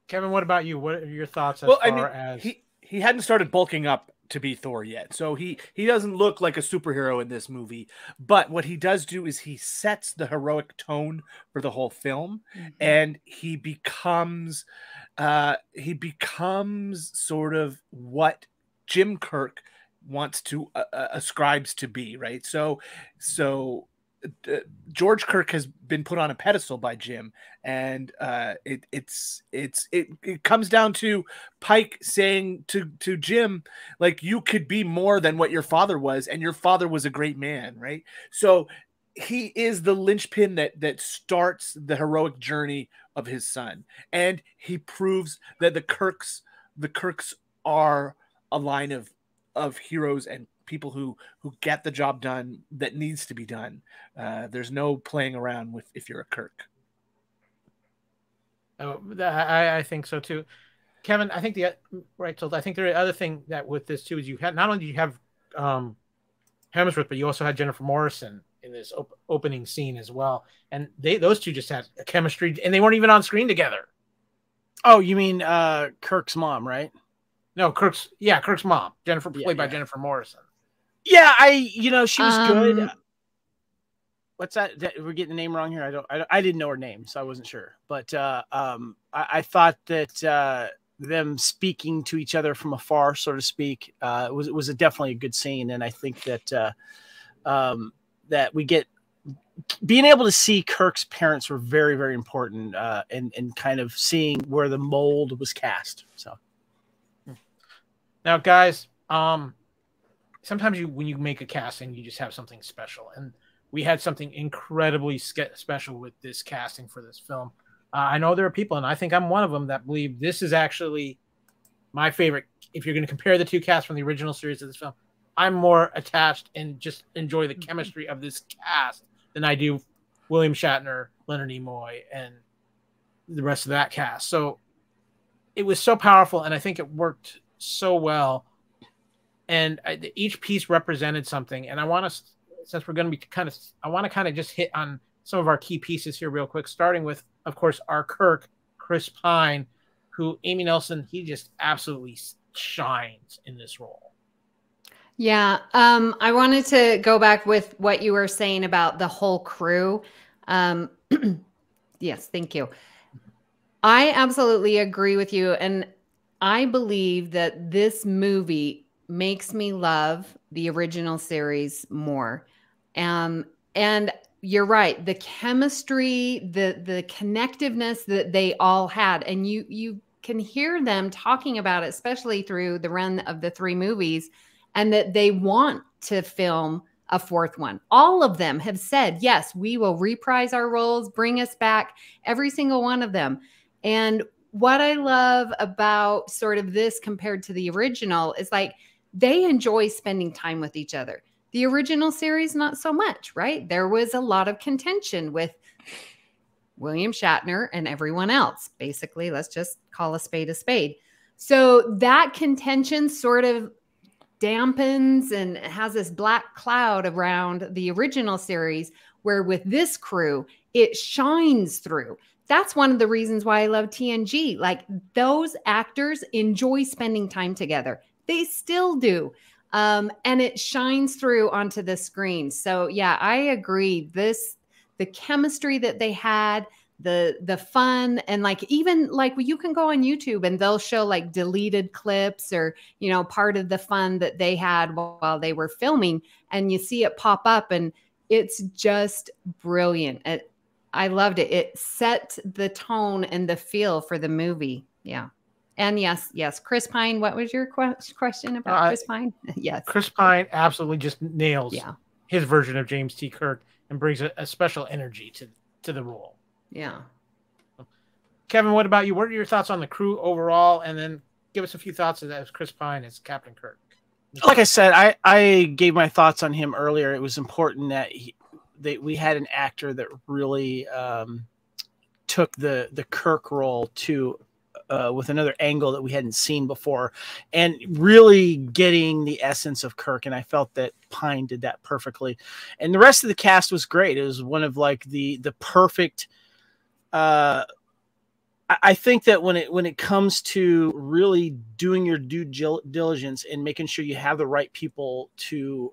Kevin, what about you? What are your thoughts as he hadn't started bulking up to be Thor yet. So he doesn't look like a superhero in this movie, but what he does do is he sets the heroic tone for the whole film, and he becomes sort of what Jim Kirk wants to ascribes to be, right? So George Kirk has been put on a pedestal by Jim, and it comes down to Pike saying to Jim, like, you could be more than what your father was, and your father was a great man, right? So he is the linchpin that starts the heroic journey of his son, and he proves that the Kirks are a line of heroes and people who get the job done that needs to be done. There's no playing around with if you're a Kirk. Oh, I think so too, Kevin. I think so I think the other thing that with this too is you had not only do you have Hemsworth, but you also had Jennifer Morrison in this opening scene as well, and those two just had a chemistry, and they weren't even on screen together. Oh, you mean Kirk's mom, right? No, Kirk's mom, Jennifer, played by Jennifer Morrison. Yeah, she was good. What's that? We're getting the name wrong here. I didn't know her name, so I wasn't sure. But I thought that them speaking to each other from afar, so to speak, was definitely a good scene, and I think that that we get being able to see Kirk's parents were very, very important, and kind of seeing where the mold was cast. So. Now, guys, sometimes when you make a casting, you just have something special. And we had something incredibly special with this casting for this film. I know there are people, and I think I'm one of them, that believe this is actually my favorite. If you're going to compare the two casts from the original series of this film, I'm more attached and just enjoy the chemistry of this cast than I do William Shatner, Leonard Nimoy, and the rest of that cast. So it was so powerful, and I think it worked so well, and each piece represented something. And I want to, since we're going to be I want to kind of just hit on some of our key pieces here real quick, starting with, of course, our Kirk, Chris Pine, who Amy Nelson, he just absolutely shines in this role. Yeah. I wanted to go back with what you were saying about the whole crew. Yes, thank you. I absolutely agree with you. And I believe that this movie makes me love the original series more. And you're right. The chemistry, the connectiveness that they all had, and you can hear them talking about it, especially through the run of the 3 movies, and that they want to film a 4th one. All of them have said, yes, we will reprise our roles, bring us back, every single one of them. And what I love about sort of this compared to the original is, like, they enjoy spending time with each other. The original series, not so much, right? There was a lot of contention with William Shatner and everyone else. Basically, let's just call a spade a spade. So that contention sort of dampens and has this black cloud around the original series, where with this crew, it shines through. That's one of the reasons why I love TNG. Like, those actors enjoy spending time together. They still do. And it shines through onto the screen. So yeah, I agree. The chemistry that they had, the fun, and like, even like, you can go on YouTube and they'll show like deleted clips or, part of the fun that they had while they were filming, and you see it pop up, and it's just brilliant. I loved it. It set the tone and the feel for the movie. Yeah. And yes, Chris Pine. What was your question about Chris Pine? Yes. Chris Pine absolutely just nails his version of James T. Kirk and brings a special energy to the role. Yeah. Kevin, what about you? What are your thoughts on the crew overall? And then give us a few thoughts as Chris Pine as Captain Kirk. Like I said, I gave my thoughts on him earlier. It was important that we had an actor that really took the Kirk role to with another angle that we hadn't seen before, and really getting the essence of Kirk. And I felt that Pine did that perfectly. And the rest of the cast was great. It was one of like the perfect. I think that when it comes to really doing your due diligence and making sure you have the right people to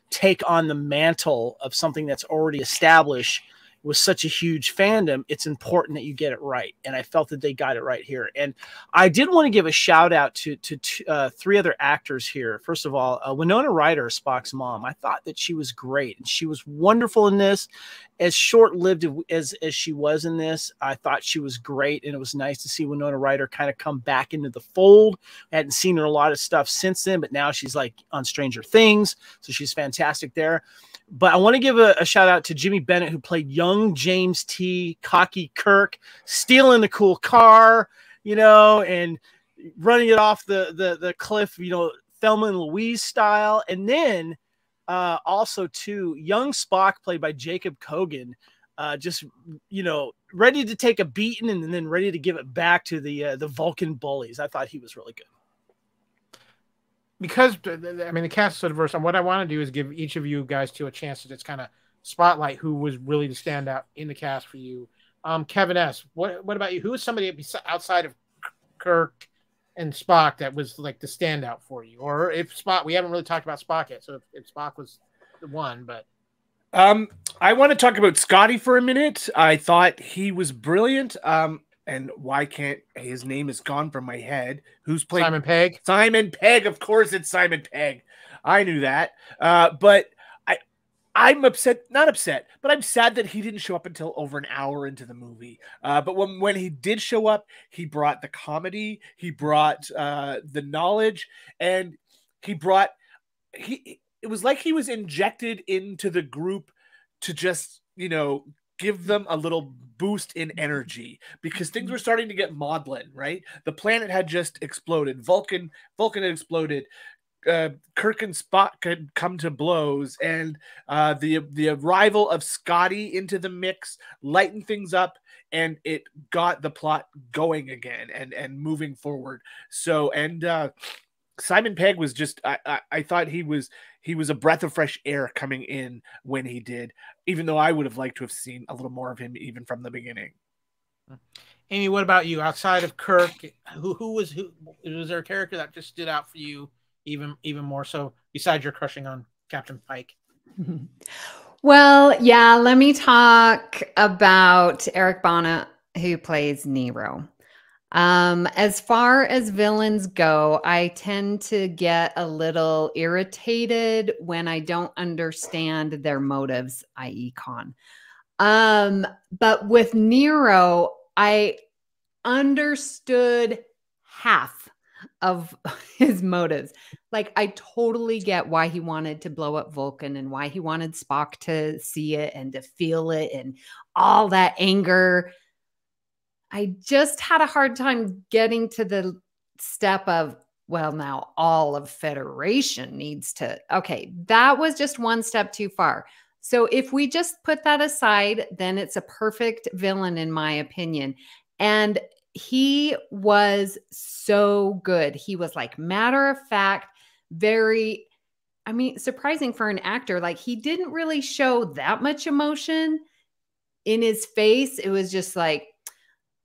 take on the mantle of something that's already established, was such a huge fandom, it's important that you get it right. And I felt that they got it right here. And I did want to give a shout out to three other actors here. First of all, Winona Ryder, Spock's mom. I thought that she was great, and she was wonderful in this. As short-lived as she was in this, I thought she was great, and it was nice to see Winona Ryder kind of come back into the fold. I hadn't seen her a lot of stuff since then, but now she's like on Stranger Things, so she's fantastic there. But I want to give a shout out to Jimmy Bennett, who played young James T. Cocky Kirk, stealing the cool car, you know, and running it off the cliff, you know, Thelma and Louise style. And then also too, young Spock, played by Jacob Kogan, just, you know, ready to take a beating and then ready to give it back to the Vulcan bullies. I thought he was really good. Because, I mean, the cast is so diverse, and what I want to do is give each of you guys a chance to just kind of spotlight who was really the standout in the cast for you. Kevin S., what about you? Who is somebody outside of Kirk and Spock that was like the standout for you? Or if Spock, we haven't really talked about Spock yet, so if Spock was the one, but... I want to talk about Scotty for a minute. I thought he was brilliant. And why can't his name is gone from my head? Who's playing Simon Pegg? Simon Pegg, of course it's Simon Pegg. I knew that. But I'm upset, not upset, but I'm sad that he didn't show up until over an hour into the movie. But when he did show up, he brought the comedy, he brought the knowledge, and it was like he was injected into the group to just, you know, give them a little boost in energy, because things were starting to get maudlin, right? The planet had just exploded. Vulcan had exploded. Kirk and Spock had come to blows, and the arrival of Scotty into the mix lightened things up, and it got the plot going again and moving forward. So, and Simon Pegg was just, I thought he was a breath of fresh air coming in when he did, even though I would have liked to have seen a little more of him even from the beginning. Amy, what about you? Outside of Kirk, who was there a character that just stood out for you even more so, besides your crushing on Captain Pike? Well, yeah, let me talk about Eric Bana, who plays Nero. As far as villains go, I tend to get a little irritated when I don't understand their motives, i.e. Khan. But with Nero, I understood half of his motives. Like, I totally get why he wanted to blow up Vulcan and why he wanted Spock to see it and to feel it and all that anger. I just had a hard time getting to the step of, well, now all of Federation needs to, okay, that was just one step too far. So if we just put that aside, then it's a perfect villain, in my opinion. And he was so good. He was like matter of fact, very, I mean, surprising for an actor. Like, he didn't really show that much emotion in his face. It was just like,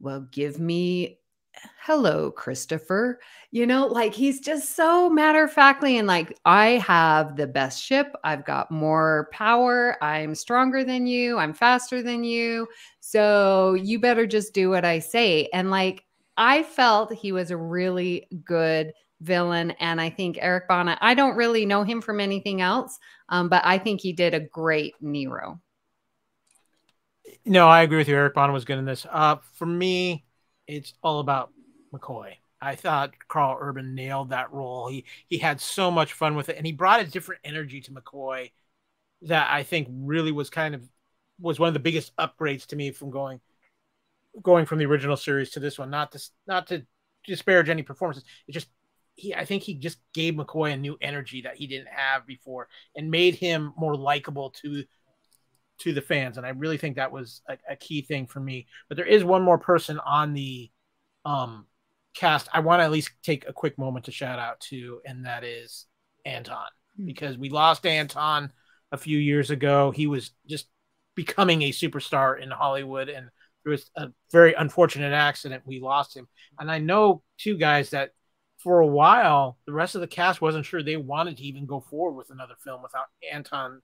well, give me hello, Christopher. You know, like, he's just so matter-of-factly and like, I have the best ship. I've got more power. I'm stronger than you. I'm faster than you. So you better just do what I say. And like, I felt he was a really good villain. And I think Eric Bana, I don't really know him from anything else, but I think he did a great Nero. No, I agree with you. Eric Bana was good in this. For me, it's all about McCoy. I thought Carl Urban nailed that role. He had so much fun with it, and he brought a different energy to McCoy that I think really was one of the biggest upgrades to me from going from the original series to this one. Not to disparage any performances. It's just I think he just gave McCoy a new energy that he didn't have before and made him more likable to the fans. And I really think that was a key thing for me. But there is one more person on the cast I want to at least take a quick moment to shout out to, and that is Anton, because we lost Anton a few years ago. He was just becoming a superstar in Hollywood, and there was a very unfortunate accident. We lost him. And I know too, guys, that for a while, the rest of the cast wasn't sure they wanted to even go forward with another film without Anton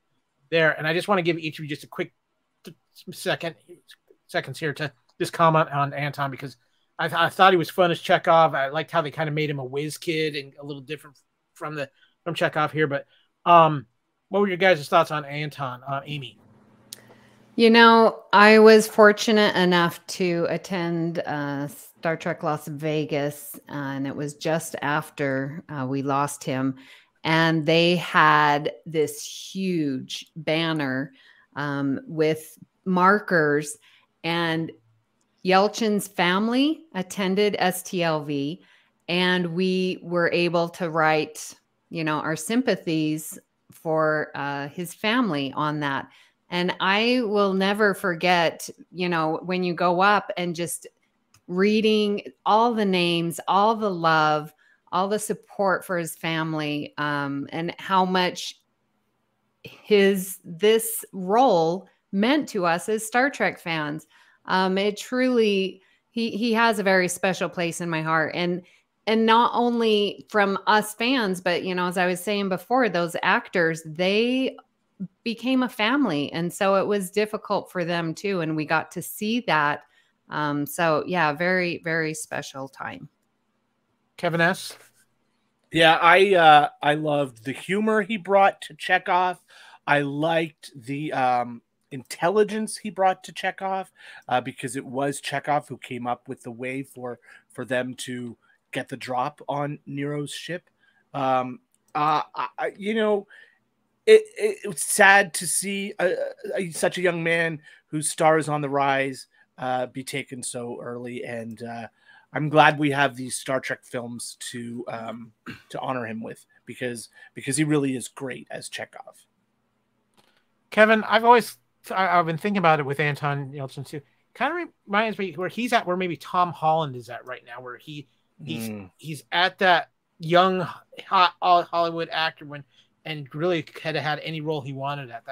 there. And I just want to give each of you just a quick some seconds here to just comment on Anton, because I thought he was fun as Chekhov. I liked how they kind of made him a whiz kid and a little different from Chekhov here. But what were your guys' thoughts on Anton, Amy? I was fortunate enough to attend Star Trek Las Vegas, and it was just after we lost him. And they had this huge banner with markers, and Yelchin's family attended STLV, and we were able to write, our sympathies for his family on that. And I will never forget, when you go up and just reading all the names, all the love, all the support for his family, and how much this role meant to us as Star Trek fans. It truly, he has a very special place in my heart. And not only from us fans, but, as I was saying before, those actors, they became a family. And so it was difficult for them too. And we got to see that. So yeah, very, very special time. Kevin S. Yeah, I loved the humor he brought to Chekhov. I liked the intelligence he brought to Chekhov, because it was Chekhov who came up with the way for them to get the drop on Nero's ship. It was sad to see such a young man whose star is on the rise be taken so early, and I'm glad we have these Star Trek films to honor him with, because he really is great as Chekhov. Kevin, I've been thinking about it with Anton Yelchin too. Kind of reminds me where he's at, where maybe Tom Holland is at right now, where he's at that young hot Hollywood actor and really could have had any role he wanted at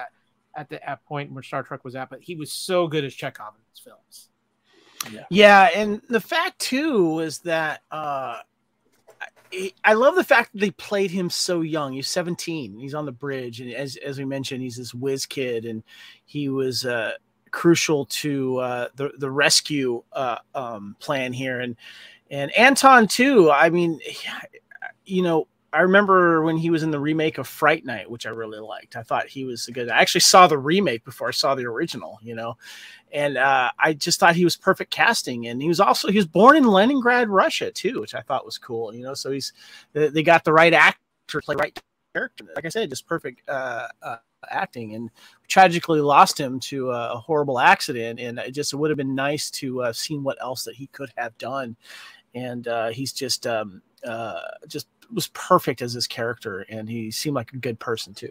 that point where Star Trek was at, but he was so good as Chekhov in his films. Yeah, and the fact too is that I love the fact that they played him so young. He's 17. He's on the bridge, and as we mentioned, he's this whiz kid, and he was crucial to the rescue plan here, and Anton too. I mean, I remember when he was in the remake of Fright Night, which I really liked. I thought he was good. I actually saw the remake before I saw the original, and I just thought he was perfect casting. And he was born in Leningrad, Russia too, which I thought was cool, so they got the right actor to play the right character. Like I said, just perfect acting, and tragically lost him to a horrible accident. And it would have been nice to have seen what else that he could have done. And he's just was perfect as his character, and he seemed like a good person too.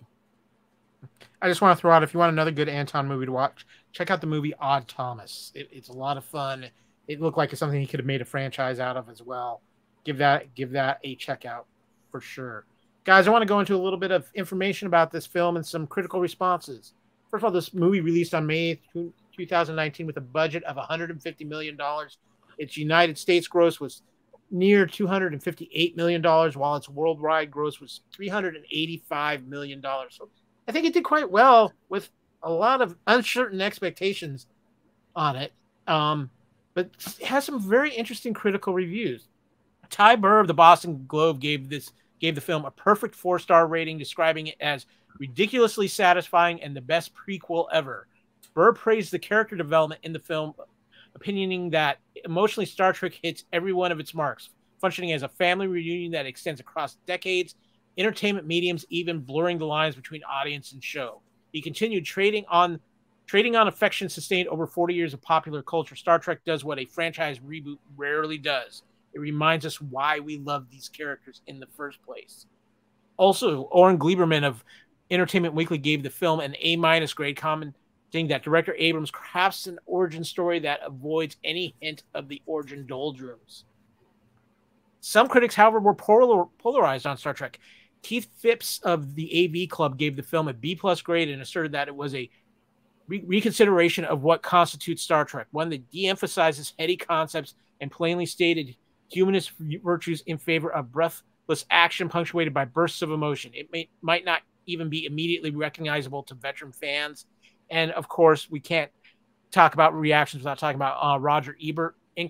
I just want to throw out, if you want another good Anton movie to watch, check out the movie Odd Thomas. It's a lot of fun. It looked like it's something he could have made a franchise out of as well. Give that a check out for sure. Guys, I want to go into a little bit of information about this film and some critical responses. First of all, this movie released on May 2019 with a budget of $150 million. Its United States gross was near $258 million, while its worldwide gross was $385 million. So I think it did quite well with a lot of uncertain expectations on it. But it has some very interesting critical reviews. Ty Burr of the Boston Globe gave the film a perfect 4-star rating, describing it as ridiculously satisfying and the best prequel ever. Burr praised the character development in the film, opinioning that emotionally Star Trek hits every one of its marks, functioning as a family reunion that extends across decades, entertainment mediums, even blurring the lines between audience and show. He continued, trading on affection sustained over 40 years of popular culture. Star Trek does what a franchise reboot rarely does. It reminds us why we love these characters in the first place. Also, Oren Gleiberman of Entertainment Weekly gave the film an A- grade, commenting that director Abrams crafts an origin story that avoids any hint of the origin doldrums. Some critics, however, were polarized on Star Trek. Keith Phipps of the AV Club gave the film a B+ grade and asserted that it was a reconsideration of what constitutes Star Trek, one that de-emphasizes heady concepts and plainly stated humanist virtues in favor of breathless action punctuated by bursts of emotion. It might not even be immediately recognizable to veteran fans. And of course, we can't talk about reactions without talking about Roger Ebert. In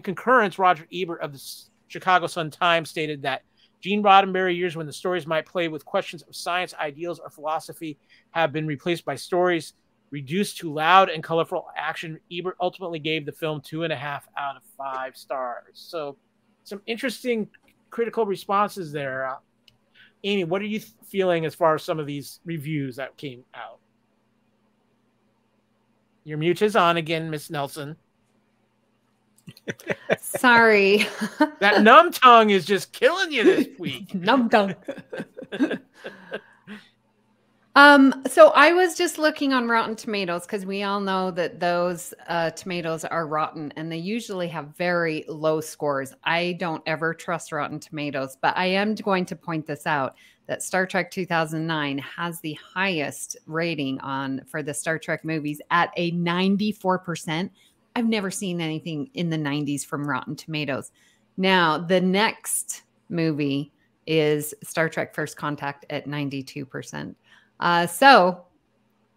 concurrence, Roger Ebert of the Chicago Sun-Times stated that Gene Roddenberry years when the stories might play with questions of science, ideals, or philosophy have been replaced by stories reduced to loud and colorful action. Ebert ultimately gave the film 2.5 out of 5 stars. So some interesting critical responses there. Amy, what are you feeling as far as some of these reviews that came out? Your mute is on again, Miss Nelson. Sorry. That numb tongue is just killing you this week. Numb tongue. So I was just looking on Rotten Tomatoes because we all know that those tomatoes are rotten and they usually have very low scores. I don't ever trust Rotten Tomatoes, but I am going to point this out that Star Trek 2009 has the highest rating for the Star Trek movies at a 94%. I've never seen anything in the 90s from Rotten Tomatoes. Now, the next movie is Star Trek First Contact at 92%. So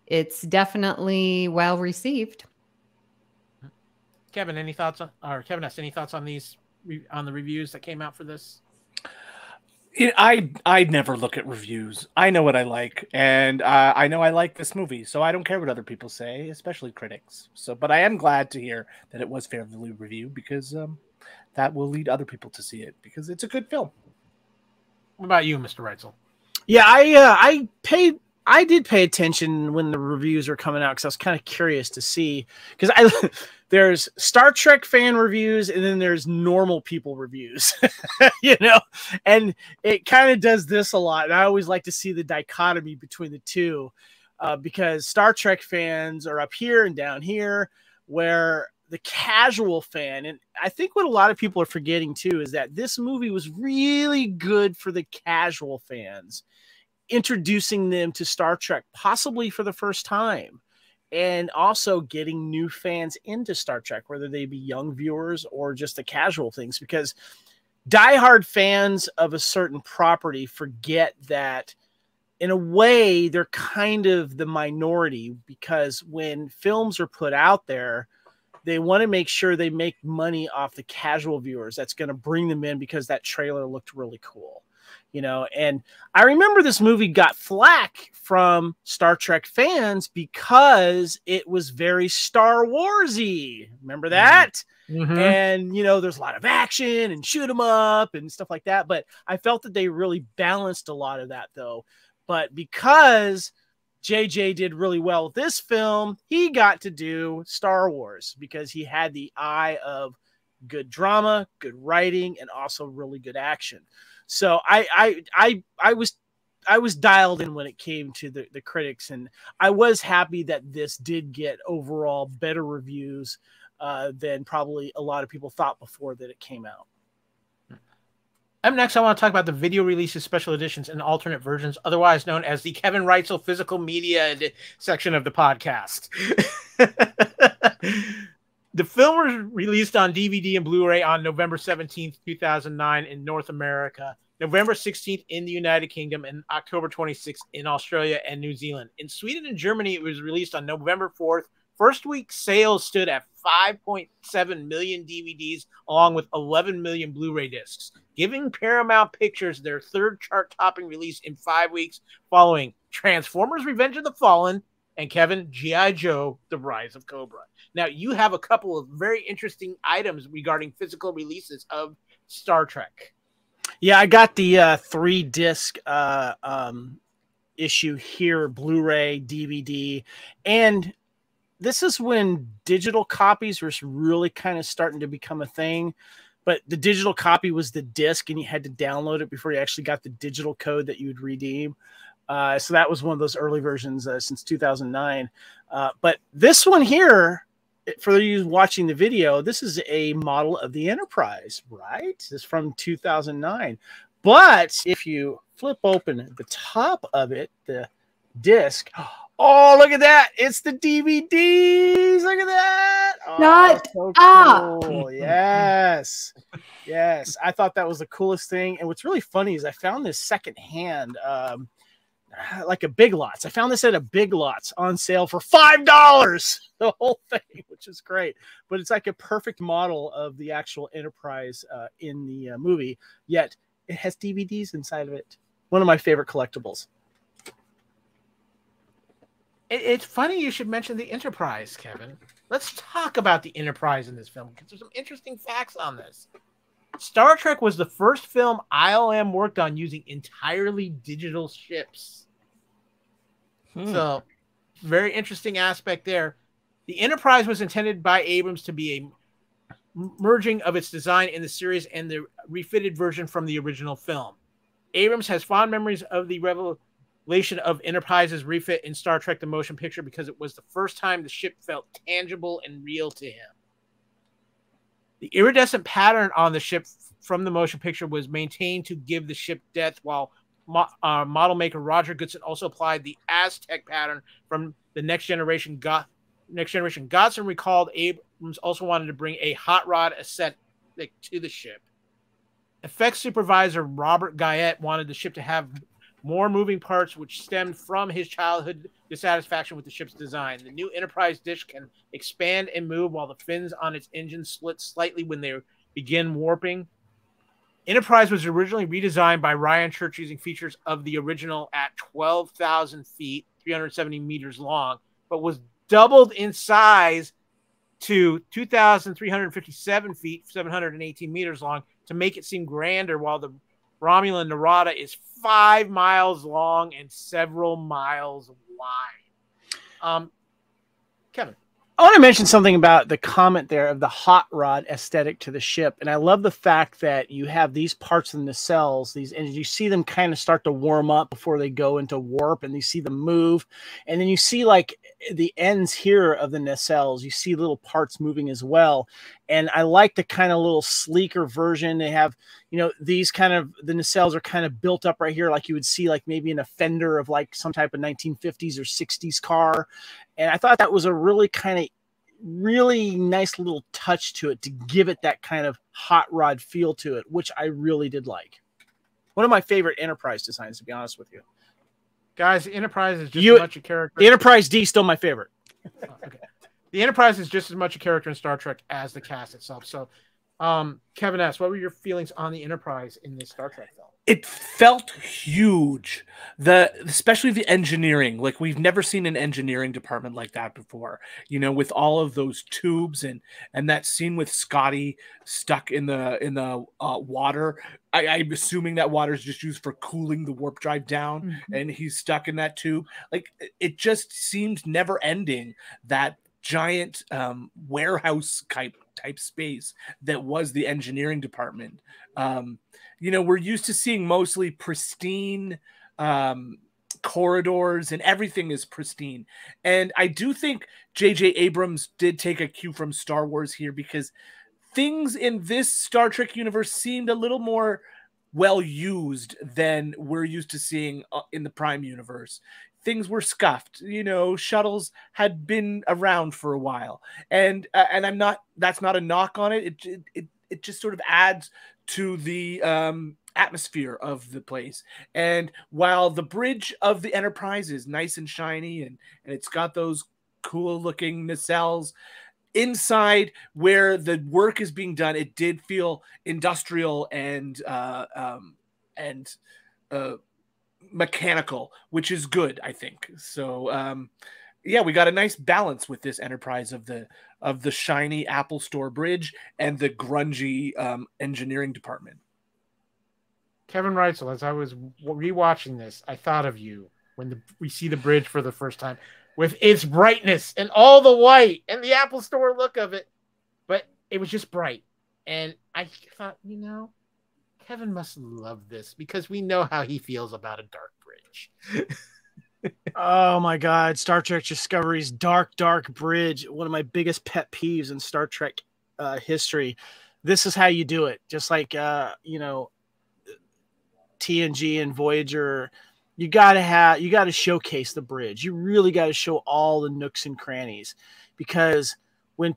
it's definitely well received. Kevin, any thoughts Kevin has any thoughts on these, on the reviews that came out for this? I never look at reviews. I know what I like, and I know I like this movie, so I don't care what other people say, especially critics. But I am glad to hear that it was favorably reviewed because that will lead other people to see it because it's a good film. What about you, Mr. Reitzel? Yeah, I did pay attention when the reviews were coming out because I was kind of curious to see, because there's Star Trek fan reviews and then there's normal people reviews, and it kind of does this a lot. And I always like to see the dichotomy between the two because Star Trek fans are up here and down here, where the casual fan, and I think what a lot of people are forgetting too, is that this movie was really good for the casual fans, introducing them to Star Trek possibly for the first time, and also getting new fans into Star Trek, whether they be young viewers or just the casual things, because diehard fans of a certain property forget that in a way they're kind of the minority, because when films are put out there, they want to make sure they make money off the casual viewers that's going to bring them in because that trailer looked really cool. And I remember this movie got flack from Star Trek fans because it was very Star Warsy. Remember that? Mm-hmm. And, there's a lot of action and shoot 'em up and stuff like that. But I felt that they really balanced a lot of that, though. But because JJ did really well with this film, he got to do Star Wars because he had the eye of good drama, good writing, and also really good action. So I was dialed in when it came to the critics, and I was happy that this did get overall better reviews than probably a lot of people thought before that it came out. Up next, I want to talk about the video releases, special editions, and alternate versions, otherwise known as the Kevin Reitzel physical media section of the podcast. The film was released on DVD and Blu-ray on November 17th, 2009 in North America, November 16th in the United Kingdom, and October 26th in Australia and New Zealand. In Sweden and Germany, it was released on November 4th. First week sales stood at 5.7 million DVDs, along with 11 million Blu-ray discs, giving Paramount Pictures their third chart-topping release in 5 weeks, following Transformers: Revenge of the Fallen and Kevin, G.I. Joe: The Rise of Cobra. Now, you have a couple of very interesting items regarding physical releases of Star Trek. Yeah, I got the 3-disc issue here, Blu-ray, DVD, and this is when digital copies were really kind of starting to become a thing. But the digital copy was the disc, and you had to download it before you actually got the digital code that you would redeem. So that was one of those early versions since 2009. But this one here, for you watching the video, this is a model of the Enterprise, right? This is from 2009. But if you flip open the top of it, the disc, oh, look at that. It's the DVDs. Look at that. Oh, so cool. Yes. Yes. I thought that was the coolest thing. And what's really funny is I found this secondhand. like a Big Lots. I found this at a Big Lots on sale for $5, the whole thing, which is great. But it's like a perfect model of the actual Enterprise in the movie, yet it has DVDs inside of it. One of my favorite collectibles. It's funny you should mention the Enterprise, Kevin. Let's talk about the Enterprise in this film, because there's some interesting facts on this. Star Trek was the first film ILM worked on using entirely digital ships. So, very interesting aspect there. The Enterprise was intended by Abrams to be a merging of its design in the series and the refitted version from the original film. Abrams has fond memories of the revelation of Enterprise's refit in Star Trek: The Motion Picture because it was the first time the ship felt tangible and real to him. The iridescent pattern on the ship from the motion picture was maintained to give the ship depth, while model maker Roger Goodson also applied the Aztec pattern from the Next Generation. Godson recalled Abrams also wanted to bring a hot rod aesthetic to the ship. Effects supervisor Robert Guyette wanted the ship to have more moving parts, which stemmed from his childhood dissatisfaction with the ship's design. The new Enterprise dish can expand and move while the fins on its engine split slightly when they begin warping. Enterprise was originally redesigned by Ryan Church using features of the original at 12,000 feet, 370 meters long, but was doubled in size to 2,357 feet, 718 meters long, to make it seem grander, while the Romulan Narada is 5 miles long and several miles wide. Kevin. I want to mention something about the comment there of the hot rod aesthetic to the ship. And I love the fact that you have these parts in the nacelles, and you see them kind of start to warm up before they go into warp, and you see them move. And then you see like the ends here of the nacelles, you see little parts moving as well. And I like the kind of little sleeker version. They have, these kind of, the nacelles are kind of built up right here, like you would see like maybe in a fender of like some type of 1950s or 60s car. And I thought that was a really nice little touch to it to give it that kind of hot rod feel to it, which I really did like. One of my favorite Enterprise designs, to be honest with you. Guys, the Enterprise is just as much a character. The Enterprise D is still my favorite. Okay. The Enterprise is just as much a character in Star Trek as the cast itself. So, Kevin S., what were your feelings on the Enterprise in this Star Trek film? It felt huge, especially the engineering. Like, we've never seen an engineering department like that before. With all of those tubes and that scene with Scotty stuck in the water. I'm assuming that water is just used for cooling the warp drive down, and he's stuck in that tube. Like, it just seems never ending, that giant warehouse type space that was the engineering department. We're used to seeing mostly pristine corridors, and everything is pristine. And I do think J.J. Abrams did take a cue from Star Wars here, because things in this Star Trek universe seemed a little more well used than we're used to seeing in the Prime universe. Things were scuffed, shuttles had been around for a while, and that's not a knock on it. It just sort of adds to the atmosphere of the place. And while the bridge of the Enterprise is nice and shiny, and it's got those cool looking nacelles, inside where the work is being done, it did feel industrial and mechanical, which is good, I think. So we got a nice balance with this Enterprise of the shiny Apple Store bridge and the grungy engineering department. Kevin Reitzel, as I was rewatching this, I thought of you when we see the bridge for the first time, with its brightness and all the white and the Apple Store look of it. But it was just bright. And I thought, Kevin must love this, because we know how he feels about a dark bridge. Oh my God. Star Trek Discovery's dark bridge. One of my biggest pet peeves in Star Trek history. This is how you do it. Just like, TNG and Voyager, you got to showcase the bridge. You really got to show all the nooks and crannies, because when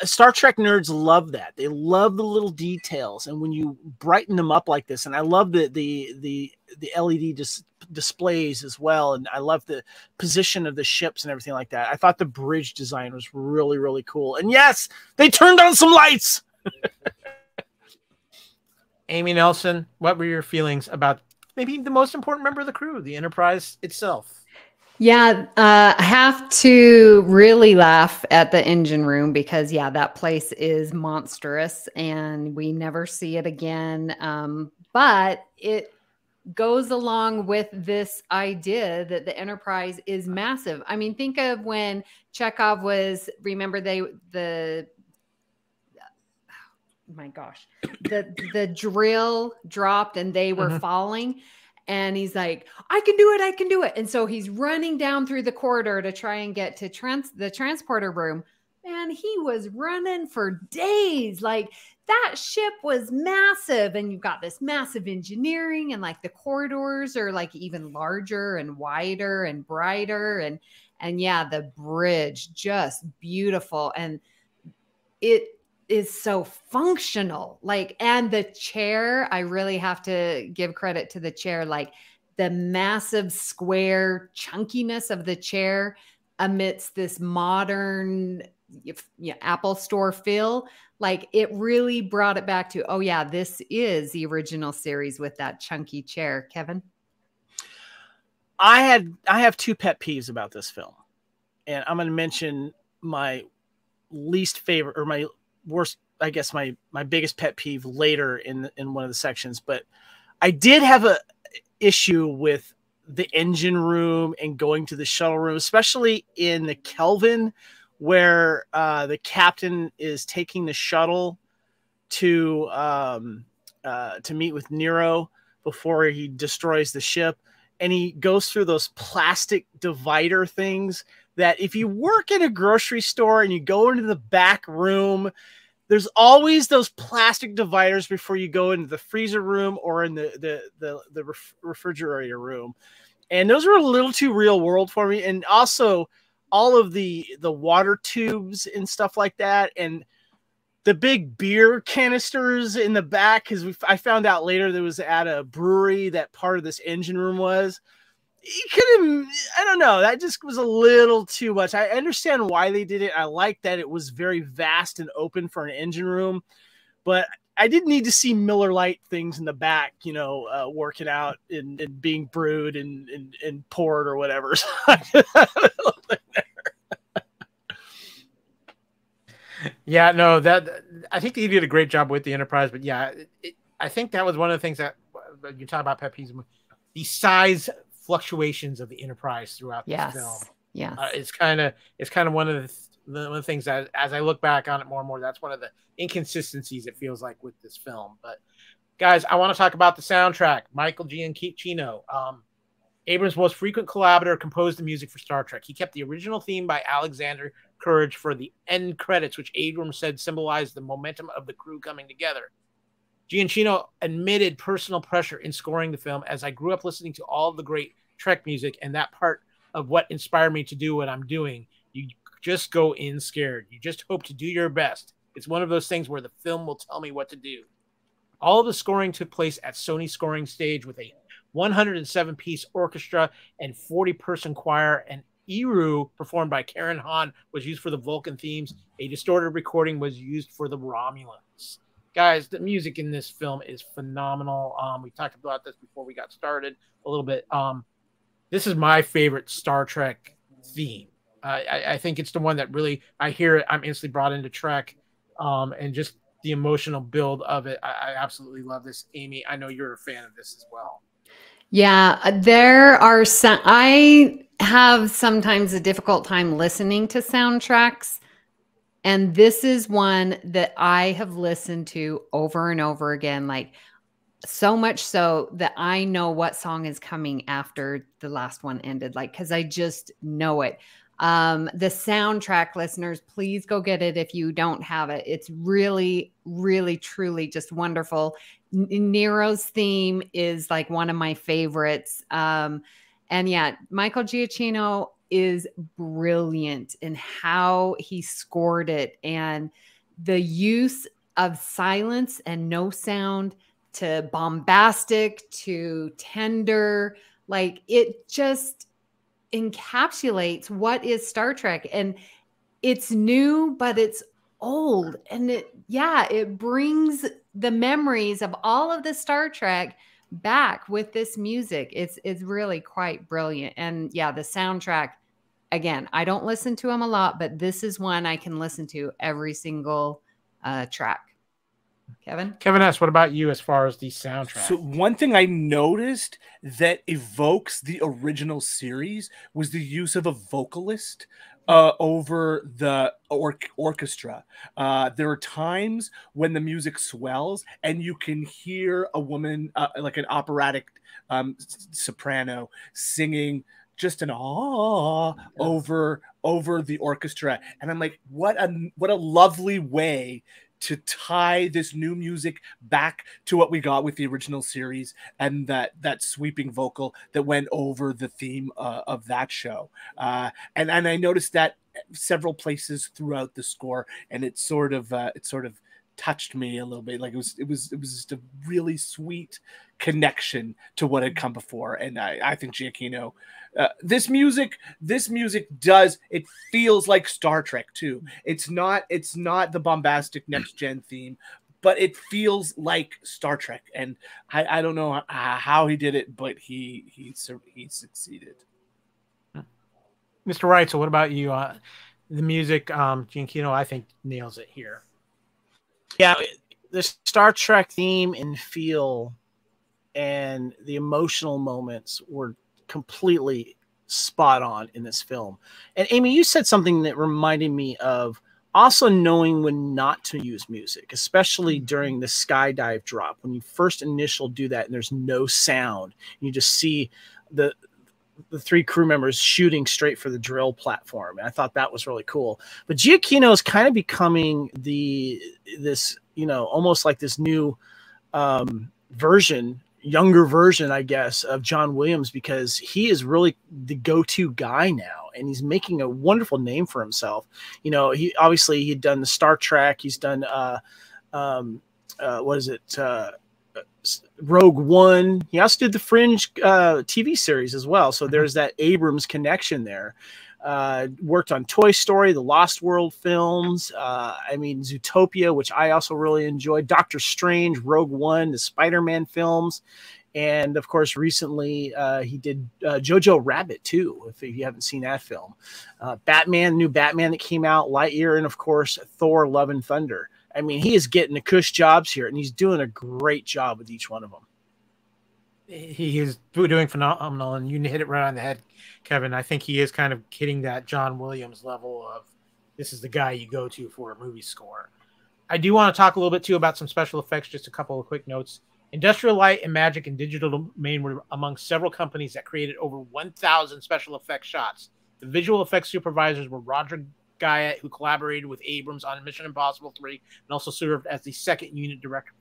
Star Trek nerds love that. They love the little details. And when you brighten them up like this, and I love the LED displays as well. And I love the position of the ships and everything like that. I thought the bridge design was really, really cool. And yes, they turned on some lights. Amy, Nelson, what were your feelings about maybe the most important member of the crew, the Enterprise itself? Yeah, I have to really laugh at the engine room because, yeah, that place is monstrous and we never see it again. But it goes along with this idea that the Enterprise is massive. I mean, think of when Chekhov was, remember oh my gosh, the drill dropped and they were falling. And he's like, I can do it. I can do it. And so he's running down through the corridor to try and get to the transporter room. Man, he was running for days. Like, that ship was massive. And you've got this massive engineering, and like the corridors are like even larger and wider and brighter. And yeah, the bridge, just beautiful. And it is so functional. Like, and the chair, I really have to give credit to the chair, like the massive square chunkiness of the chair amidst this modern Apple Store feel. Like, it really brought it back to, oh yeah, this is the original series with that chunky chair. Kevin? I have two pet peeves about this film, and I'm going to mention my least favorite, or my worst, I guess my biggest pet peeve later in one of the sections. But I did have a issue with the engine room and going to the shuttle room, especially in the Kelvin, where the captain is taking the shuttle to meet with Nero before he destroys the ship. And he goes through those plastic divider things that if you work in a grocery store and you go into the back room, there's always those plastic dividers before you go into the freezer room or in the refrigerator room. And those were a little too real world for me. And also all of the water tubes and stuff like that. And the big beer canisters in the back, because I found out later there was at a brewery that part of this engine room was. You could have, I don't know, that just was a little too much. I understand why they did it. I like that it was very vast and open for an engine room, but I didn't need to see Miller Lite things in the back, working out and being brewed and poured or whatever. Yeah, no, that I think they did a great job with the Enterprise, but yeah, I think that was one of the things that you talk about pet peeves, the size fluctuations of the Enterprise throughout this film. Yeah, it's kind of one of the things that, as I look back on it more and more, that's one of the inconsistencies it feels like with this film. But guys, I want to talk about the soundtrack. Michael Giacchino, Abrams' most frequent collaborator, composed the music for Star Trek. He kept the original theme by Alexander Courage for the end credits, which Abrams said symbolized the momentum of the crew coming together. Giacchino admitted personal pressure in scoring the film. As I grew up listening to all of the great Trek music, and that part of what inspired me to do what I'm doing, you just go in scared. You just hope to do your best. It's one of those things where the film will tell me what to do. All of the scoring took place at Sony Scoring Stage with a 107-piece orchestra and 40-person choir, and Eru, performed by Karen Hahn, was used for the Vulcan themes. A distorted recording was used for the Romulans. Guys, the music in this film is phenomenal. We talked about this before we got started a little bit. This is my favorite Star Trek theme. I think it's the one that really, I hear it, I'm instantly brought into Trek, and just the emotional build of it. I absolutely love this. Amy, I know you're a fan of this as well. Yeah, there are some, I have sometimes a difficult time listening to soundtracks. And this is one that I have listened to over and over again, like so much so that I know what song is coming after the last one ended, like, because I just know it. The soundtrack, listeners, please go get it if you don't have it. It's really, really, truly just wonderful. Nero's theme is like one of my favorites. And yeah, Michael Giacchino is brilliant in how he scored it, and the use of silence and no sound to bombastic to tender. Like, it just encapsulates what is Star Trek. And it's new, but it's old. And it brings the memories of all of the Star Trek back with this music. It's really quite brilliant. And yeah, the soundtrack, again, I don't listen to them a lot, but this is one I can listen to every single track. Kevin S., what about you as far as the soundtrack? So one thing I noticed that evokes the original series was the use of a vocalist over the orchestra. There are times when the music swells and you can hear a woman, like an operatic soprano, singing just an over the orchestra. And I'm like, what a lovely way to tie this new music back to what we got with the original series, and that sweeping vocal that went over the theme of that show. And I noticed that several places throughout the score, and it sort of touched me a little bit. Like it was just a really sweet connection to what had come before. And I think Giacchino, this music does, it feels like Star Trek too. It's not the bombastic next gen theme, but it feels like Star Trek. And I don't know how he did it, but he succeeded. Mr. Wright, so what about you? The music, Giacchino, I think nails it here. Yeah, the Star Trek theme and feel and the emotional moments were completely spot on in this film. And Amy, you said something that reminded me of also knowing when not to use music, especially during the skydive drop. When you first initial do that and there's no sound, you just see the three crew members shooting straight for the drill platform. And I thought that was really cool. But Giacchino is kind of becoming this, almost like this new younger version, I guess, of John Williams, because he is really the go-to guy now, and he's making a wonderful name for himself. He obviously he'd done the Star Trek. He's done Rogue One. He also did the Fringe TV series as well. So there's that Abrams connection there. Worked on Toy Story, the Lost World films. Zootopia, which I also really enjoyed. Doctor Strange, Rogue One, the Spider-Man films. And of course, recently he did Jojo Rabbit too, if you haven't seen that film. New Batman that came out, Lightyear, and of course, Thor, Love and Thunder. I mean, he is getting the cush jobs here, and he's doing a great job with each one of them. He is doing phenomenal, and you hit it right on the head, Kevin. I think he is kind of hitting that John Williams level of this is the guy you go to for a movie score. I do want to talk a little bit, too, about some special effects, just a couple of quick notes. Industrial Light and Magic and Digital Domain were among several companies that created over 1,000 special effects shots. The visual effects supervisors were Roger Guyett, who collaborated with Abrams on Mission Impossible 3 and also served as the second unit director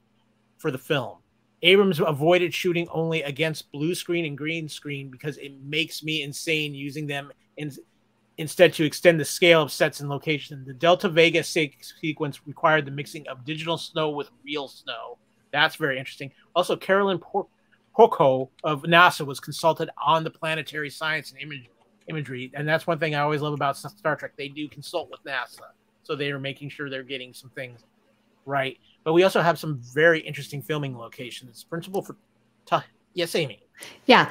for the film. Abrams avoided shooting only against blue screen and green screen because it makes me insane using them instead to extend the scale of sets and location. The Delta Vega sequence required the mixing of digital snow with real snow. That's very interesting. Also, Carolyn Porco of NASA was consulted on the planetary science and imagery, and that's one thing I always love about Star Trek. They do consult with NASA, so they are making sure they're getting some things right. But we also have some very interesting filming locations. Yes, Amy. Yeah.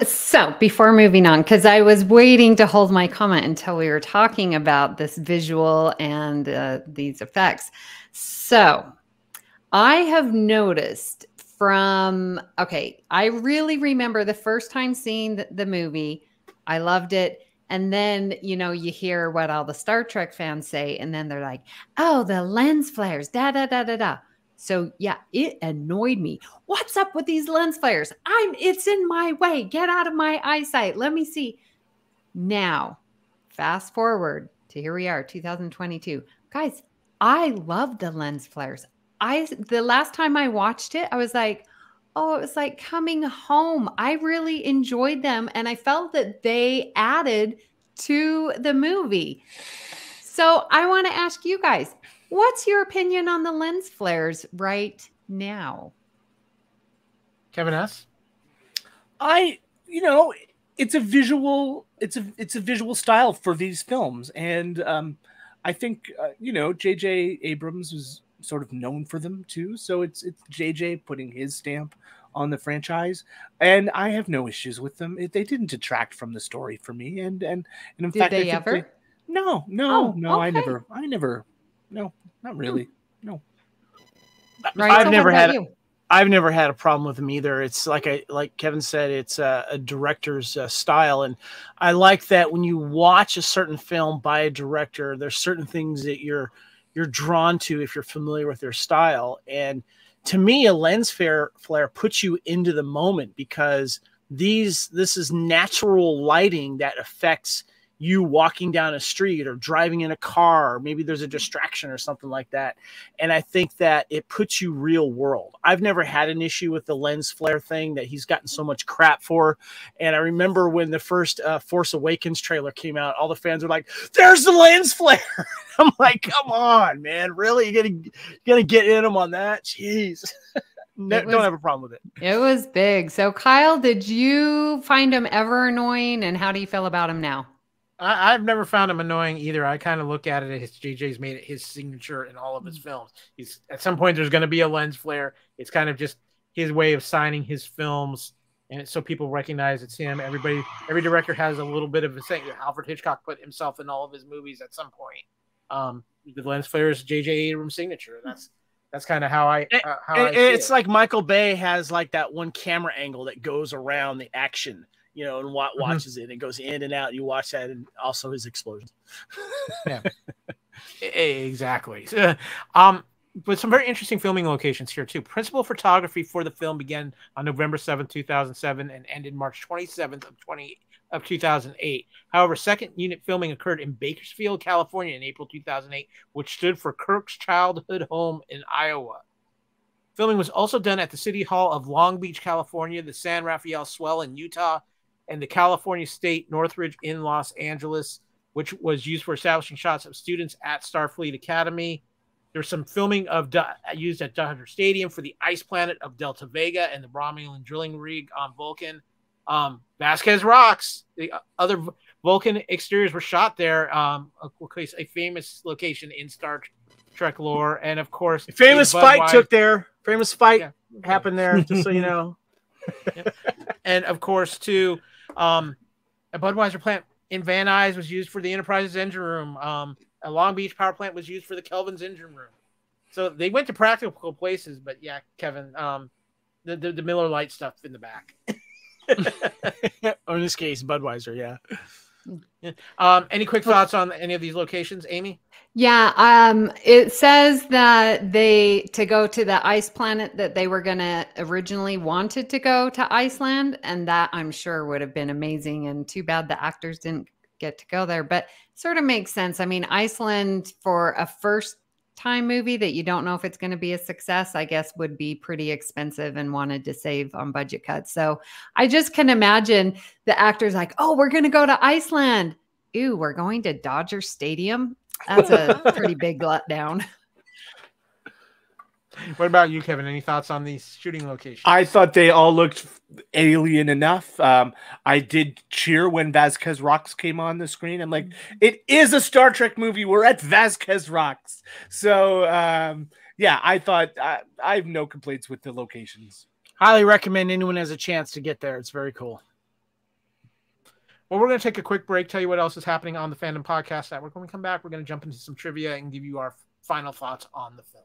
So before moving on, because I was waiting to hold my comment until we were talking about this visual and these effects. So I have noticed I really remember the first time seeing the movie. I loved it. And then, you hear what all the Star Trek fans say, and then they're like, oh, the lens flares, da, da, da, da, da. So yeah, it annoyed me. What's up with these lens flares? It's in my way. Get out of my eyesight. Let me see. Now, fast forward to here we are, 2022. Guys, I love the lens flares. The last time I watched it, I was like, oh, it was like coming home. I really enjoyed them, and I felt that they added to the movie. So I want to ask you guys, what's your opinion on the lens flares right now? Kevin S.? I you know, it's a visual style for these films, and I think you know, J.J. Abrams was sort of known for them too, so it's J.J. putting his stamp on the franchise, and I have no issues with them. They didn't detract from the story for me, and in fact, Did they ever? No, Okay. I never, no, not really, no. Right. I've So never what about had you? I've never had a problem with them either. It's like Kevin said, it's a director's style, and I like that when you watch a certain film by a director, there's certain things that you're drawn to if you're familiar with their style. And to me, a lens flare puts you into the moment because this is natural lighting that affects you walking down a street or driving in a car, or maybe there's a distraction or something like that. And I think that it puts you real world. I've never had an issue with the lens flare thing that he's gotten so much crap for. And I remember when the first Force Awakens trailer came out, all the fans were like, there's the lens flare. I'm like, come on, man. Really? You're gonna get in them on that? Jeez. Don't have a problem with it. It was big. So Kyle, did you find him ever annoying, and how do you feel about him now? I've never found him annoying either. I kind of look at it as JJ's made it his signature in all of his films. He's at some point there's going to be a lens flare. It's kind of just his way of signing his films, and so people recognize it's him. Every director has a little bit of a saying. Alfred Hitchcock put himself in all of his movies at some point. The lens flare is J.J. Abrams' signature. That's kind of how I see it's it. like Michael Bay has like that one camera angle that goes around the action. You know, and watches it. It goes in and out. You watch that, and also his explosions. Yeah, exactly. But some very interesting filming locations here too. Principal photography for the film began on November 7th, 2007, and ended March 27th of 2008. However, second unit filming occurred in Bakersfield, California, in April 2008, which stood for Kirk's childhood home in Iowa. Filming was also done at the City Hall of Long Beach, California, the San Rafael Swell in Utah, and the California State Northridge in Los Angeles, which was used for establishing shots of students at Starfleet Academy. There's some filming used at Dodger Stadium for the ice planet of Delta Vega and the Romulan drilling rig on Vulcan. Vasquez Rocks, the other Vulcan exteriors were shot there. A famous location in Star Trek lore, and of course, a famous fight happened there. Just so you know. Yeah. And of course, too, a Budweiser plant in Van Nuys was used for the Enterprise's engine room. A Long Beach power plant was used for the Kelvin's engine room. So they went to practical places, but yeah, Kevin, the Miller Lite stuff in the back. Or in this case, Budweiser, yeah. Any quick thoughts on any of these locations, Amy? Yeah, it says that to go to the ice planet that they were going to originally wanted to go to Iceland, and that I'm sure would have been amazing, and too bad the actors didn't get to go there, but sort of makes sense. I mean, Iceland for a first time movie that you don't know if it's going to be a success, I guess would be pretty expensive and wanted to save on budget cuts. So I just can imagine the actors like, oh, we're going to go to Iceland. Ew, we're going to Dodger Stadium. That's a pretty big letdown. What about you, Kevin? Any thoughts on these shooting locations? I thought they all looked alien enough. I did cheer when Vasquez Rocks came on the screen. I'm like, it is a Star Trek movie. We're at Vasquez Rocks. So, yeah, I thought I have no complaints with the locations. Highly recommend anyone has a chance to get there. It's very cool. Well, we're going to take a quick break, tell you what else is happening on the Fandom Podcast Network. When we come back, we're going to jump into some trivia and give you our final thoughts on the film.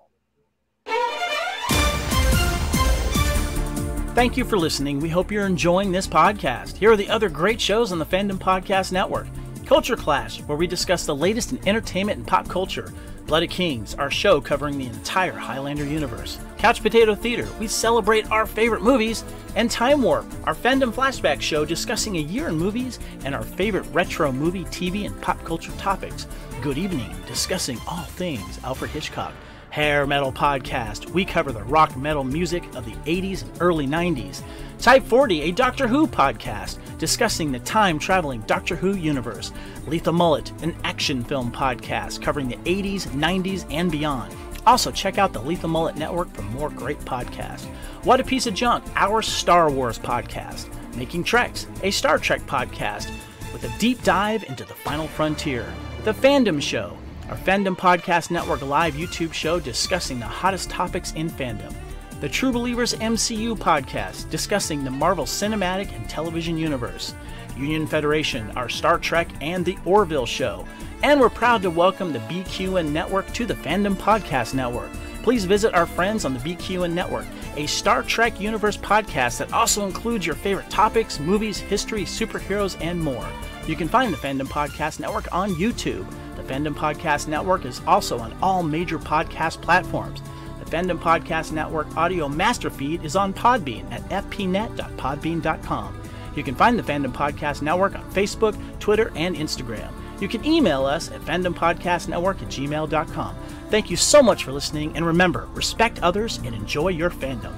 Thank you for listening. We hope you're enjoying this podcast. Here are the other great shows on the Fandom Podcast Network. Culture Clash, where we discuss the latest in entertainment and pop culture. Blooded Kings, our show covering the entire Highlander universe. Couch Potato Theater, we celebrate our favorite movies. And Time Warp, our fandom flashback show discussing a year in movies and our favorite retro movie, TV, and pop culture topics. Good Evening, discussing all things Alfred Hitchcock. Hair Metal Podcast, we cover the rock metal music of the 80s and early 90s. Type 40, a Doctor Who podcast, discussing the time-traveling Doctor Who universe. Lethal Mullet, an action film podcast covering the 80s, 90s, and beyond. Also, check out the Lethal Mullet Network for more great podcasts. What a Piece of Junk, our Star Wars podcast. Making Treks, a Star Trek podcast with a deep dive into the final frontier. The Fandom Show, our Fandom Podcast Network live YouTube show discussing the hottest topics in fandom. The True Believers MCU podcast discussing the Marvel Cinematic and Television Universe. Union Federation, our Star Trek and the Orville Show. And we're proud to welcome the BQN Network to the Fandom Podcast Network. Please visit our friends on the BQN Network, a Star Trek universe podcast that also includes your favorite topics, movies, history, superheroes, and more. You can find the Fandom Podcast Network on YouTube. The Fandom Podcast Network is also on all major podcast platforms. The Fandom Podcast Network audio master feed is on Podbean at fpnet.podbean.com. You can find the Fandom Podcast Network on Facebook, Twitter, and Instagram. You can email us at fandompodcastnetwork@gmail.com. Thank you so much for listening, and remember, respect others and enjoy your fandom.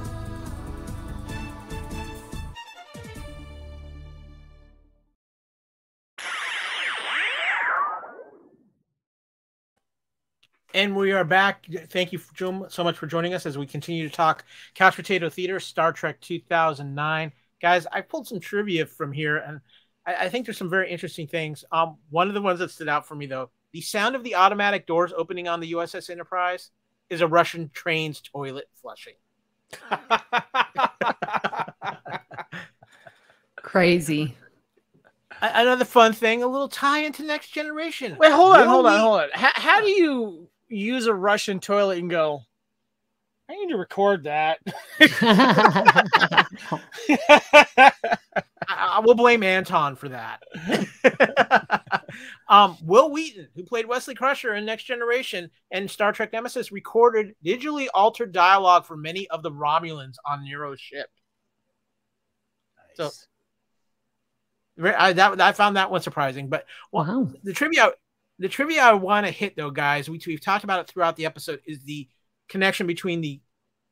And we are back. Thank you so much for joining us as we continue to talk Couch Potato Theater, Star Trek 2009. Guys, I pulled some trivia from here, and I think there's some very interesting things. One of the ones that stood out for me, though, the sound of the automatic doors opening on the USS Enterprise is a Russian train's toilet flushing. Crazy. Another fun thing, a little tie into Next Generation. Wait, hold on. How do you use a Russian toilet and go, I need to record that? I will blame Anton for that. Will Wheaton, who played Wesley Crusher in Next Generation and Star Trek Nemesis, recorded digitally altered dialogue for many of the Romulans on Nero's ship. Nice. So I found that one surprising. But wow. The trivia I want to hit, though, guys, we've talked about it throughout the episode, is the connection between the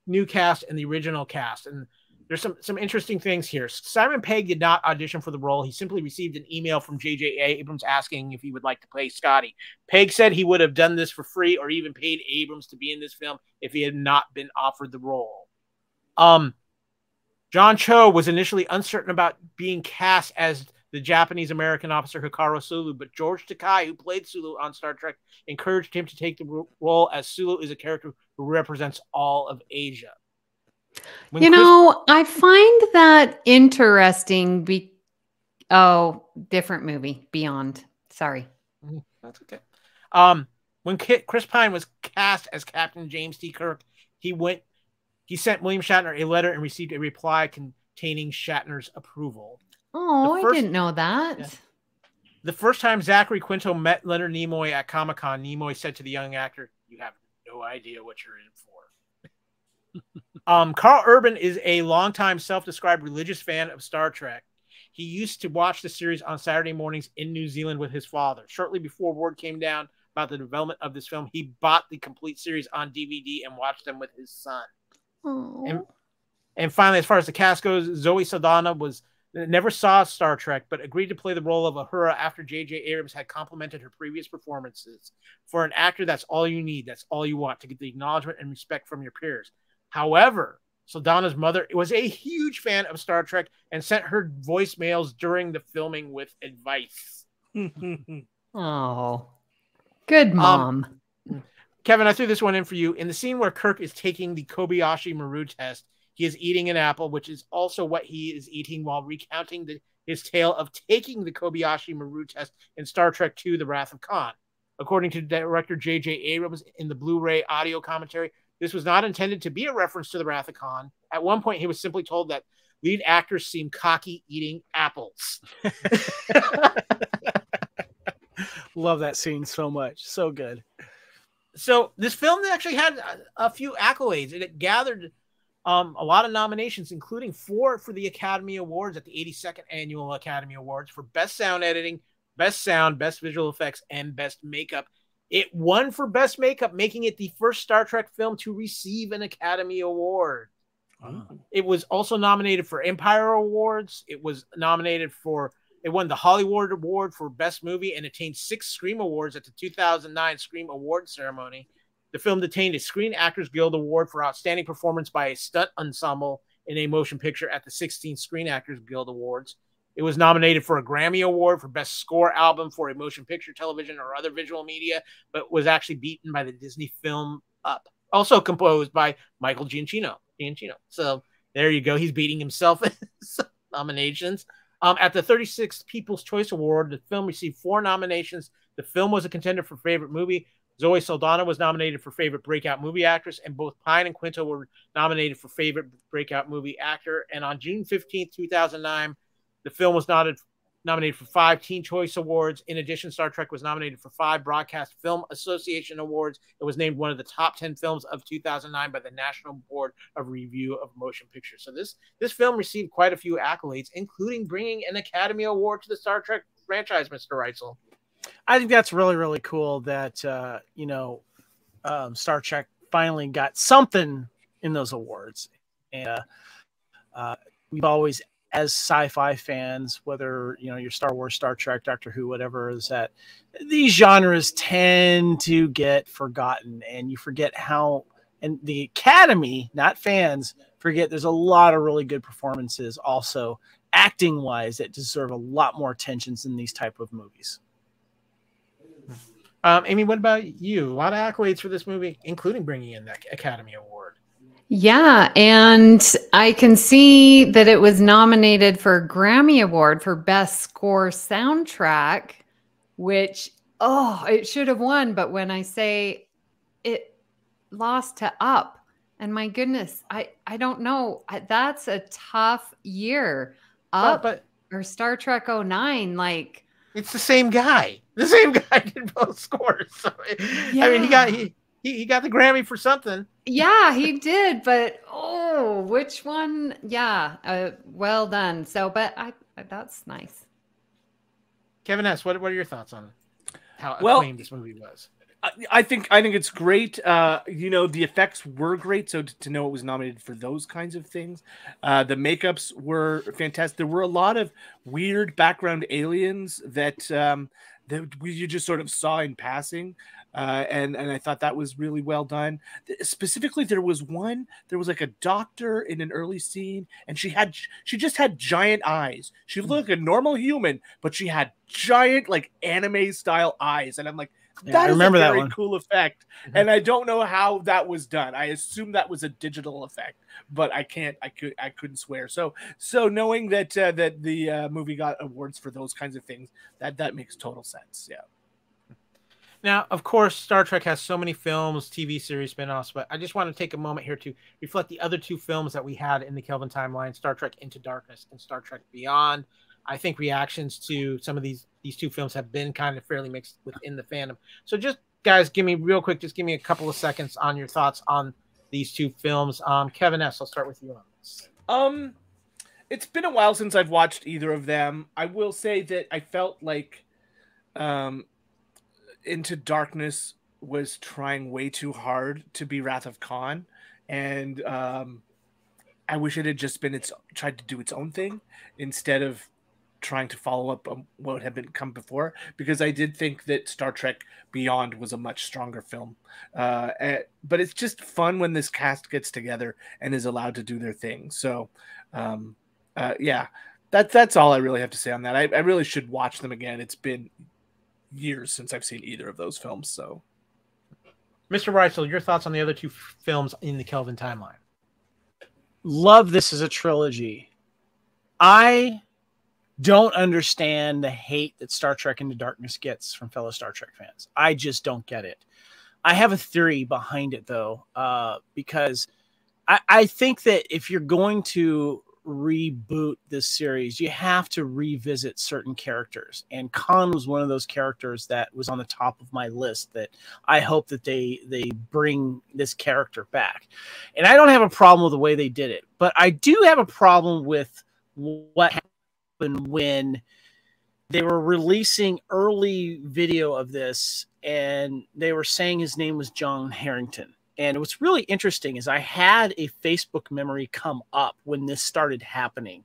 new cast and the original cast. And there's some interesting things here. Simon Pegg did not audition for the role. He simply received an email from J.J. Abrams asking if he would like to play Scotty. Pegg said he would have done this for free or even paid Abrams to be in this film if he had not been offered the role. John Cho was initially uncertain about being cast as the Japanese-American officer Hikaru Sulu, but George Takei, who played Sulu on Star Trek, encouraged him to take the role, as Sulu is a character who represents all of Asia. I find that interesting. Different movie, Beyond. Sorry. That's okay. When Chris Pine was cast as Captain James T. Kirk, he sent William Shatner a letter and received a reply containing Shatner's approval. Oh, I didn't know that. Yeah. The first time Zachary Quinto met Leonard Nimoy at Comic-Con, Nimoy said to the young actor, "You have no idea what you're in for." Carl Urban is a longtime self-described religious fan of Star Trek. He used to watch the series on Saturday mornings in New Zealand with his father. Shortly before word came down about the development of this film, he bought the complete series on DVD and watched them with his son. And finally, as far as the cast goes, Zoe Saldana never saw Star Trek, but agreed to play the role of Uhura after J.J. Abrams had complimented her previous performances. For an actor, that's all you need. That's all you want, to get the acknowledgement and respect from your peers. However, Saldana's mother was a huge fan of Star Trek and sent her voicemails during the filming with advice. Oh, good mom. Kevin, I threw this one in for you. In the scene where Kirk is taking the Kobayashi Maru test, he is eating an apple, which is also what he is eating while recounting his tale of taking the Kobayashi Maru test in Star Trek II, The Wrath of Khan. According to director J.J. Abrams in the Blu-ray audio commentary, this was not intended to be a reference to The Wrath of Khan. At one point, he was simply told that lead actors seem cocky eating apples. Love that scene so much. So good. So this film actually had a few accolades. It gathered a lot of nominations, including 4 for the Academy Awards at the 82nd Annual Academy Awards for Best Sound Editing, Best Sound, Best Visual Effects, and Best Makeup. It won for Best Makeup, making it the first Star Trek film to receive an Academy Award. Wow. It was also nominated for Empire Awards. It won the Hollywood Award for Best Movie and attained 6 Scream Awards at the 2009 Scream Awards ceremony. The film attained a Screen Actors Guild Award for Outstanding Performance by a Stunt Ensemble in a motion picture at the 16th Screen Actors Guild Awards. It was nominated for a Grammy Award for Best Score Album for a Motion Picture, Television, or Other Visual Media, but was actually beaten by the Disney film Up, also composed by Michael Giacchino. So there you go. He's beating himself in some nominations. At the 36th People's Choice Award, the film received 4 nominations. The film was a contender for Favorite Movie. Zoe Saldana was nominated for Favorite Breakout Movie Actress, and both Pine and Quinto were nominated for Favorite Breakout Movie Actor. And on June 15th, 2009, the film was nominated for 5 Teen Choice Awards. In addition, Star Trek was nominated for 5 Broadcast Film Association Awards. It was named one of the top 10 films of 2009 by the National Board of Review of Motion Pictures. So this film received quite a few accolades, including bringing an Academy Award to the Star Trek franchise, Mr. Reitzel. I think that's really, really cool that, Star Trek finally got something in those awards. And we've always, as sci-fi fans, whether you're Star Wars, Star Trek, Doctor Who, whatever, is that these genres tend to get forgotten, and you forget how, and the Academy, not fans, forget there's a lot of really good performances also acting wise that deserve a lot more attention in these type of movies. Amy, what about you? A lot of accolades for this movie, including bringing in that Academy Award. Yeah, and I can see that it was nominated for a Grammy Award for Best Score Soundtrack, which, it should have won. But when I say it lost to Up, and my goodness, I don't know. That's a tough year. Up or Star Trek 09, like. It's the same guy. The same guy did both scores. So, yeah. I mean, he got the Grammy for something. Yeah, he did. But which one? Yeah, well done. So, but that's nice. Kevin S., what are your thoughts on how acclaimed this movie was? I think it's great. The effects were great. So to know it was nominated for those kinds of things, the makeups were fantastic. There were a lot of weird background aliens that you just sort of saw in passing, and I thought that was really well done. Specifically, there was like a doctor in an early scene, and she just had giant eyes. She looked like a normal human, but she had giant like anime style eyes, and I'm like. That is a very cool effect, and I don't know how that was done. I assume that was a digital effect, but I couldn't swear. So knowing that the movie got awards for those kinds of things, that makes total sense. Yeah. Now, of course, Star Trek has so many films, TV series, spinoffs, but I just want to take a moment here to reflect the other 2 films that we had in the Kelvin timeline: Star Trek Into Darkness and Star Trek Beyond. I think reactions to some of these 2 films have been kind of fairly mixed within the fandom. So just, guys, give me a couple of seconds on your thoughts on these 2 films. Kevin S., I'll start with you on this. It's been a while since I've watched either of them. I will say that I felt like Into Darkness was trying way too hard to be Wrath of Khan, and I wish it had just been tried to do its own thing instead of trying to follow up on what had come before, because I did think that Star Trek Beyond was a much stronger film. But it's just fun when this cast gets together and is allowed to do their thing. So, that's all I really have to say on that. I really should watch them again. It's been years since I've seen either of those films. So, Mr. Reitzel, your thoughts on the other 2 films in the Kelvin timeline? Love this as a trilogy. I don't understand the hate that Star Trek Into Darkness gets from fellow Star Trek fans. I just don't get it. I have a theory behind it, though, because I think that if you're going to reboot this series, you have to revisit certain characters. And Khan was one of those characters that was on the top of my list that I hope that they bring this character back. And I don't have a problem with the way they did it, but I do have a problem with what happened when they were releasing early video of this and they were saying his name was John Harrington. And what's really interesting is I had a Facebook memory come up when this started happening.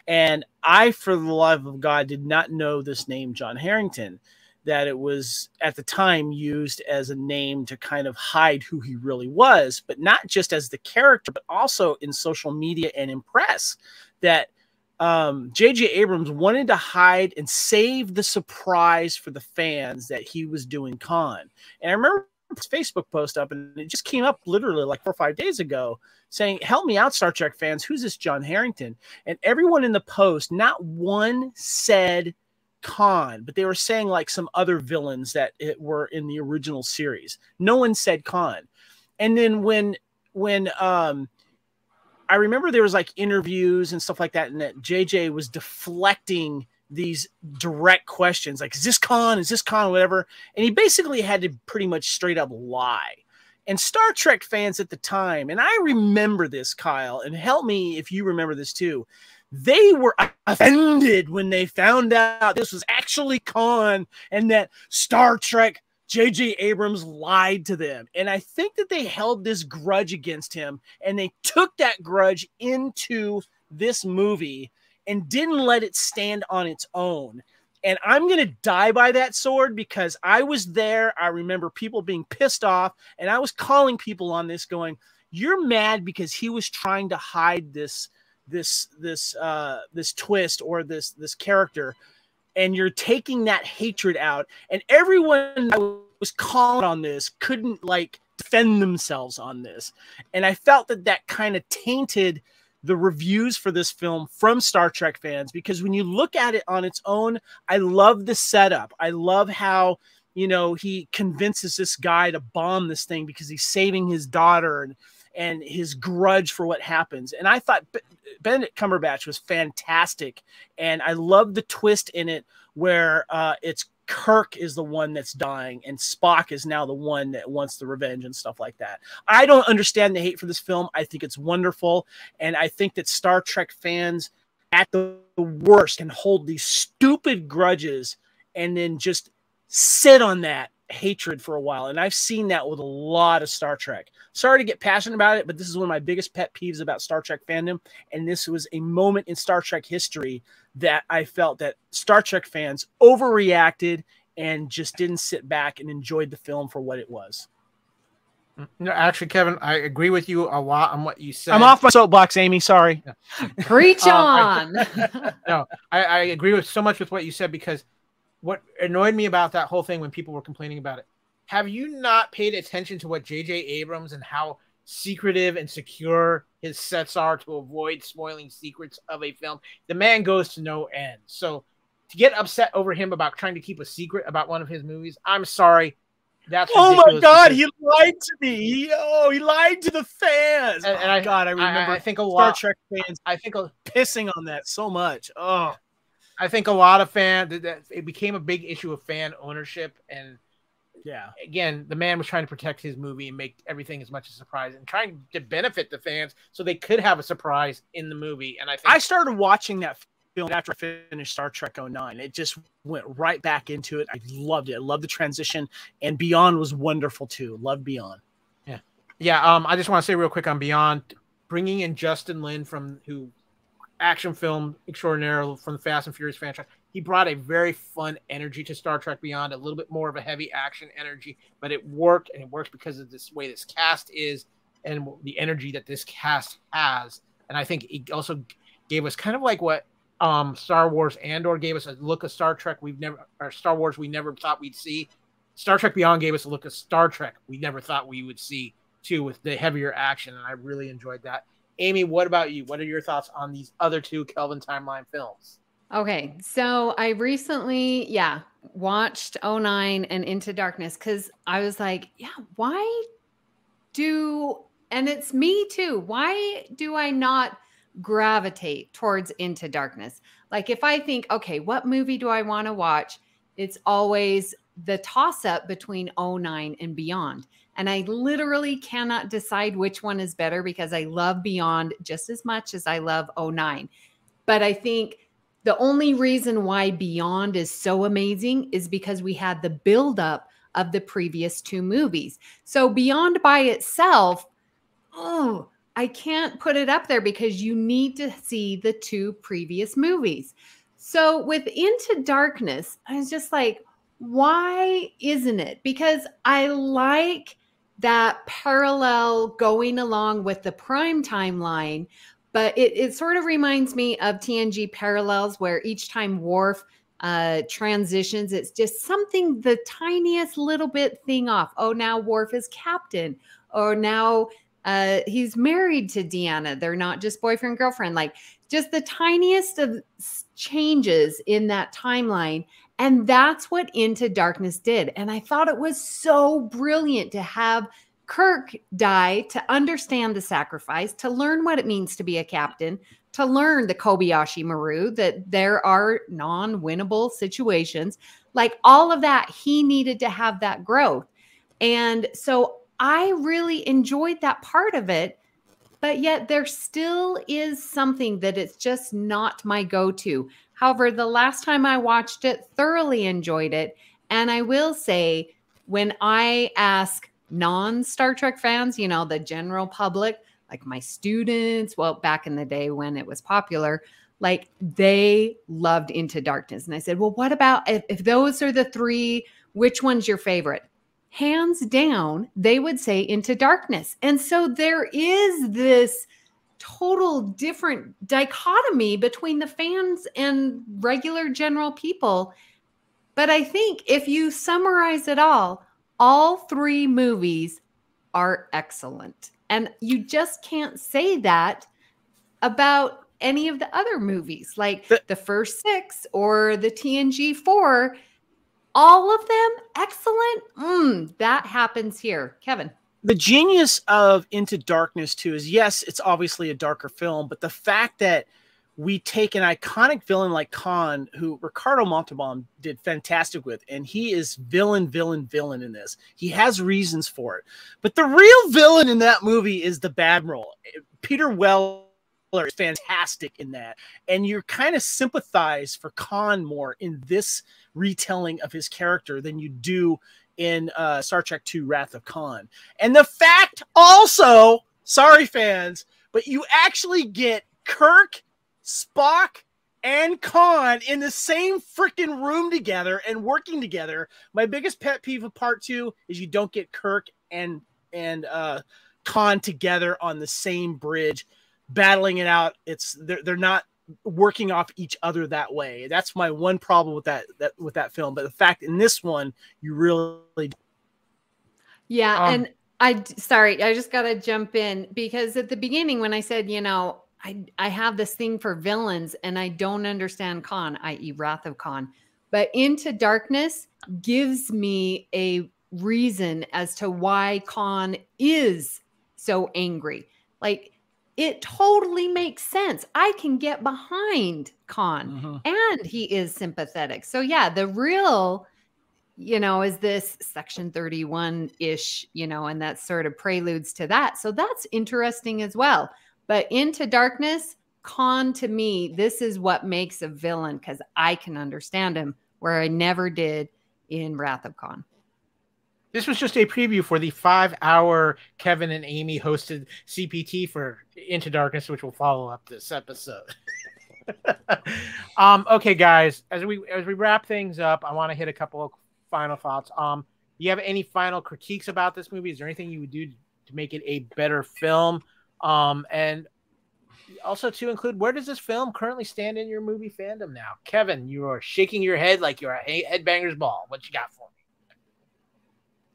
And I, for the love of God, did not know this name, John Harrington. that it was at the time used as a name to kind of hide who he really was, but not just as the character, but also in social media and in press, that J.J. Abrams wanted to hide and save the surprise for the fans that he was doing Khan. And I remember his Facebook post up, and it just came up literally like 4 or 5 days ago saying, "Help me out, Star Trek fans. Who's this John Harrington?" And everyone in the post, not one said Khan, but they were saying like some other villains that were in the original series. No one said Khan. And then when I remember there was like interviews and stuff like that, and that JJ was deflecting these direct questions like, is this Khan, whatever. And he basically had to pretty much straight up lie. And Star Trek fans at the time, and I remember this, Kyle, and help me if you remember this too, they were offended when they found out this was actually Khan and that Star Trek J.J. Abrams lied to them. And I think that they held this grudge against him, and they took that grudge into this movie and didn't let it stand on its own. And I'm going to die by that sword because I was there. I remember people being pissed off, and I was calling people on this going, you're mad because he was trying to hide this twist or this character, and you're taking that hatred out. And everyone I was calling on this couldn't like defend themselves on this. And I felt that kind of tainted the reviews for this film from Star Trek fans, because when you look at it on its own, I love the setup. I love how, you know, he convinces this guy to bomb this thing because he's saving his daughter, and his grudge for what happens. And I thought Benedict Cumberbatch was fantastic. And I love the twist in it where it's Kirk is the one that's dying and Spock is now the one that wants the revenge and stuff like that. I don't understand the hate for this film. I think it's wonderful. And I think that Star Trek fans at the worst can hold these stupid grudges and then just sit on that hatred for a while. And I've seen that with a lot of Star Trek. Sorry to get passionate about it, but this is one of my biggest pet peeves about Star Trek fandom. And this was a moment in Star Trek history that I felt that Star Trek fans overreacted and just didn't sit back and enjoyed the film for what it was. No, actually, Kevin, I agree with you a lot on what you said. I'm off my soapbox, Amy. Sorry. Yeah. Preach on. I agree with so much with what you said, because what annoyed me about that whole thing when people were complaining about it, have you not paid attention to what J.J. Abrams and how secretive and secure his sets are to avoid spoiling secrets of a film? The man goes to no end. So to get upset over him about trying to keep a secret about one of his movies, I'm sorry. That's ridiculous. Oh my God, he lied to me. He lied to the fans. And I remember I think a lot, Star Trek fans pissing on that so much. Oh, I think a lot of fans, it became a big issue of fan ownership. And yeah, again, the man was trying to protect his movie and make everything as much a surprise and trying to benefit the fans so they could have a surprise in the movie. And I started watching that film after I finished Star Trek 09. It just went right back into it. I loved it. I loved the transition, and Beyond was wonderful too. Loved Beyond. Yeah. I just want to say real quick on Beyond, bringing in Justin Lin who action film extraordinaire from the Fast and Furious franchise. He brought a very fun energy to Star Trek Beyond, a little bit more of a heavy action energy, but it worked, and it works because of this way this cast is and the energy that this cast has. And I think it also gave us kind of like what Star Wars Andor gave us, a look of Star Trek Star Wars we never thought we'd see. Star Trek Beyond gave us a look of Star Trek we never thought we would see too, with the heavier action, and I really enjoyed that. Amy, what about you? What are your thoughts on these other two Kelvin Timeline films? Okay, so I recently, watched 09 and Into Darkness, because I was like, and it's me too, why do I not gravitate towards Into Darkness? Like, if I think, okay, what movie do I want to watch? It's always the toss-up between 09 and Beyond. And I literally cannot decide which one is better, because I love Beyond just as much as I love 09. But I think the only reason why Beyond is so amazing is because we had the buildup of the previous two movies. So Beyond by itself, I can't put it up there, because you need to see the two previous movies. So with Into Darkness, I was just like, why isn't it? Because I like that parallel going along with the Prime timeline, but it sort of reminds me of TNG Parallels, where each time Worf transitions, it's just something, the tiniest little bit thing off. Oh, now Worf is captain. Or now he's married to Deanna. They're not just boyfriend, girlfriend. Like just the tiniest of changes in that timeline. And that's what Into Darkness did. And I thought it was so brilliant to have Kirk die, to understand the sacrifice, to learn what it means to be a captain, to learn the Kobayashi Maru, that there are non-winnable situations. Like all of that, he needed to have that growth. And so I really enjoyed that part of it, but yet there still is something that it's just not my go-to. However, the last time I watched it, thoroughly enjoyed it. And I will say, when I ask non-Star Trek fans, you know, the general public, like my students, well, back in the day when it was popular, like they loved Into Darkness. And I said, well, what about if those are the three, which one's your favorite? Hands down, they would say Into Darkness. And so there is this total different dichotomy between the fans and regular general people. But I think if you summarize it all three movies are excellent. And you just can't say that about any of the other movies, like the first 6 or the TNG 4. All of them excellent. That happens here. Kevin. The genius of Into Darkness too is, yes, it's obviously a darker film, but the fact that we take an iconic villain like Khan, who Ricardo Montalban did fantastic with, and he is villain in this. He has reasons for it. But the real villain in that movie is the bad role. Peter Weller is fantastic in that. And you're kind of sympathize for Khan more in this retelling of his character than you do in Star Trek II Wrath of Khan. And the fact also, sorry fans, but you actually get Kirk, Spock, and Khan in the same freaking room together and working together. My biggest pet peeve of part 2 is you don't get Kirk and Khan together on the same bridge, battling it out. They're not working off each other that way. That's my one problem with that film. But the fact in this one, you really, and I just got to jump in, because at the beginning when I said, you know, I have this thing for villains and I don't understand Khan, i.e. Wrath of Khan, but Into Darkness gives me a reason as to why Khan is so angry. Like, it totally makes sense. I can get behind Khan, and he is sympathetic. So yeah, the real, you know, is this Section 31-ish, you know, and that sort of preludes to that. So that's interesting as well. But Into Darkness, Khan, to me, this is what makes a villain, because I can understand him, where I never did in Wrath of Khan. This was just a preview for the 5-hour Kevin and Amy hosted CPT for Into Darkness, which will follow up this episode. Okay, guys, as we wrap things up, I want to hit a couple of final thoughts. Do you have any final critiques about this movie? Is there anything you would do to make it a better film? And also to include, where does this film currently stand in your movie fandom now? Kevin, you are shaking your head like you're a headbanger's ball. What you got for me?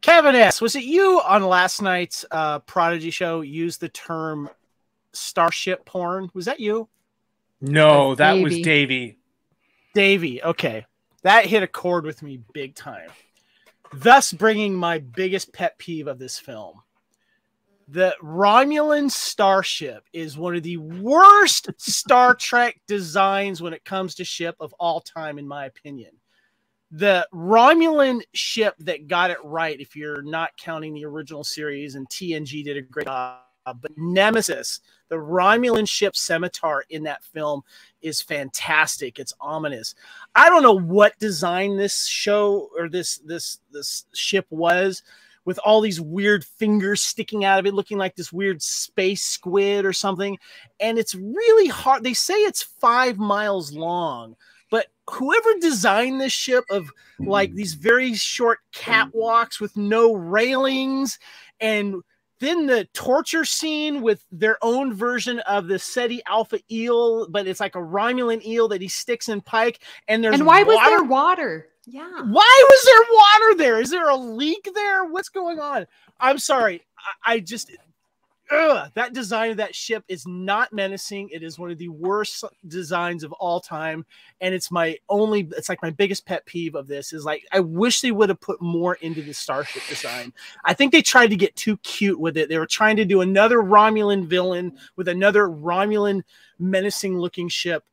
Kevin S., was it you on last night's Prodigy show used the term starship porn? Was that you? No, that was Davey. Davey, okay. That hit a chord with me big time. Thus bringing my biggest pet peeve of this film. The Romulan starship is one of the worst Star Trek designs when it comes to ship of all time, in my opinion. The Romulan ship that got it right, if you're not counting the original series, and TNG did a great job, but Nemesis, the Romulan ship Scimitar in that film, is fantastic. It's ominous. I don't know what design this show or this ship was, with all these weird fingers sticking out of it, looking like this weird space squid or something. And it's really hard. They say it's 5 miles long, but whoever designed this ship of like these very short catwalks with no railings, and then the torture scene with their own version of the SETI Alpha eel, but it's like a Romulan eel that he sticks in Pike. And why was there water? Yeah. Why was there water there? Is there a leak there? What's going on? I'm sorry. I just... that design of that ship is not menacing. It is one of the worst designs of all time. And it's like my biggest pet peeve of this is like, I wish they would have put more into the starship design. I think they tried to get too cute with it. They were trying to do another Romulan villain with another Romulan menacing looking ship.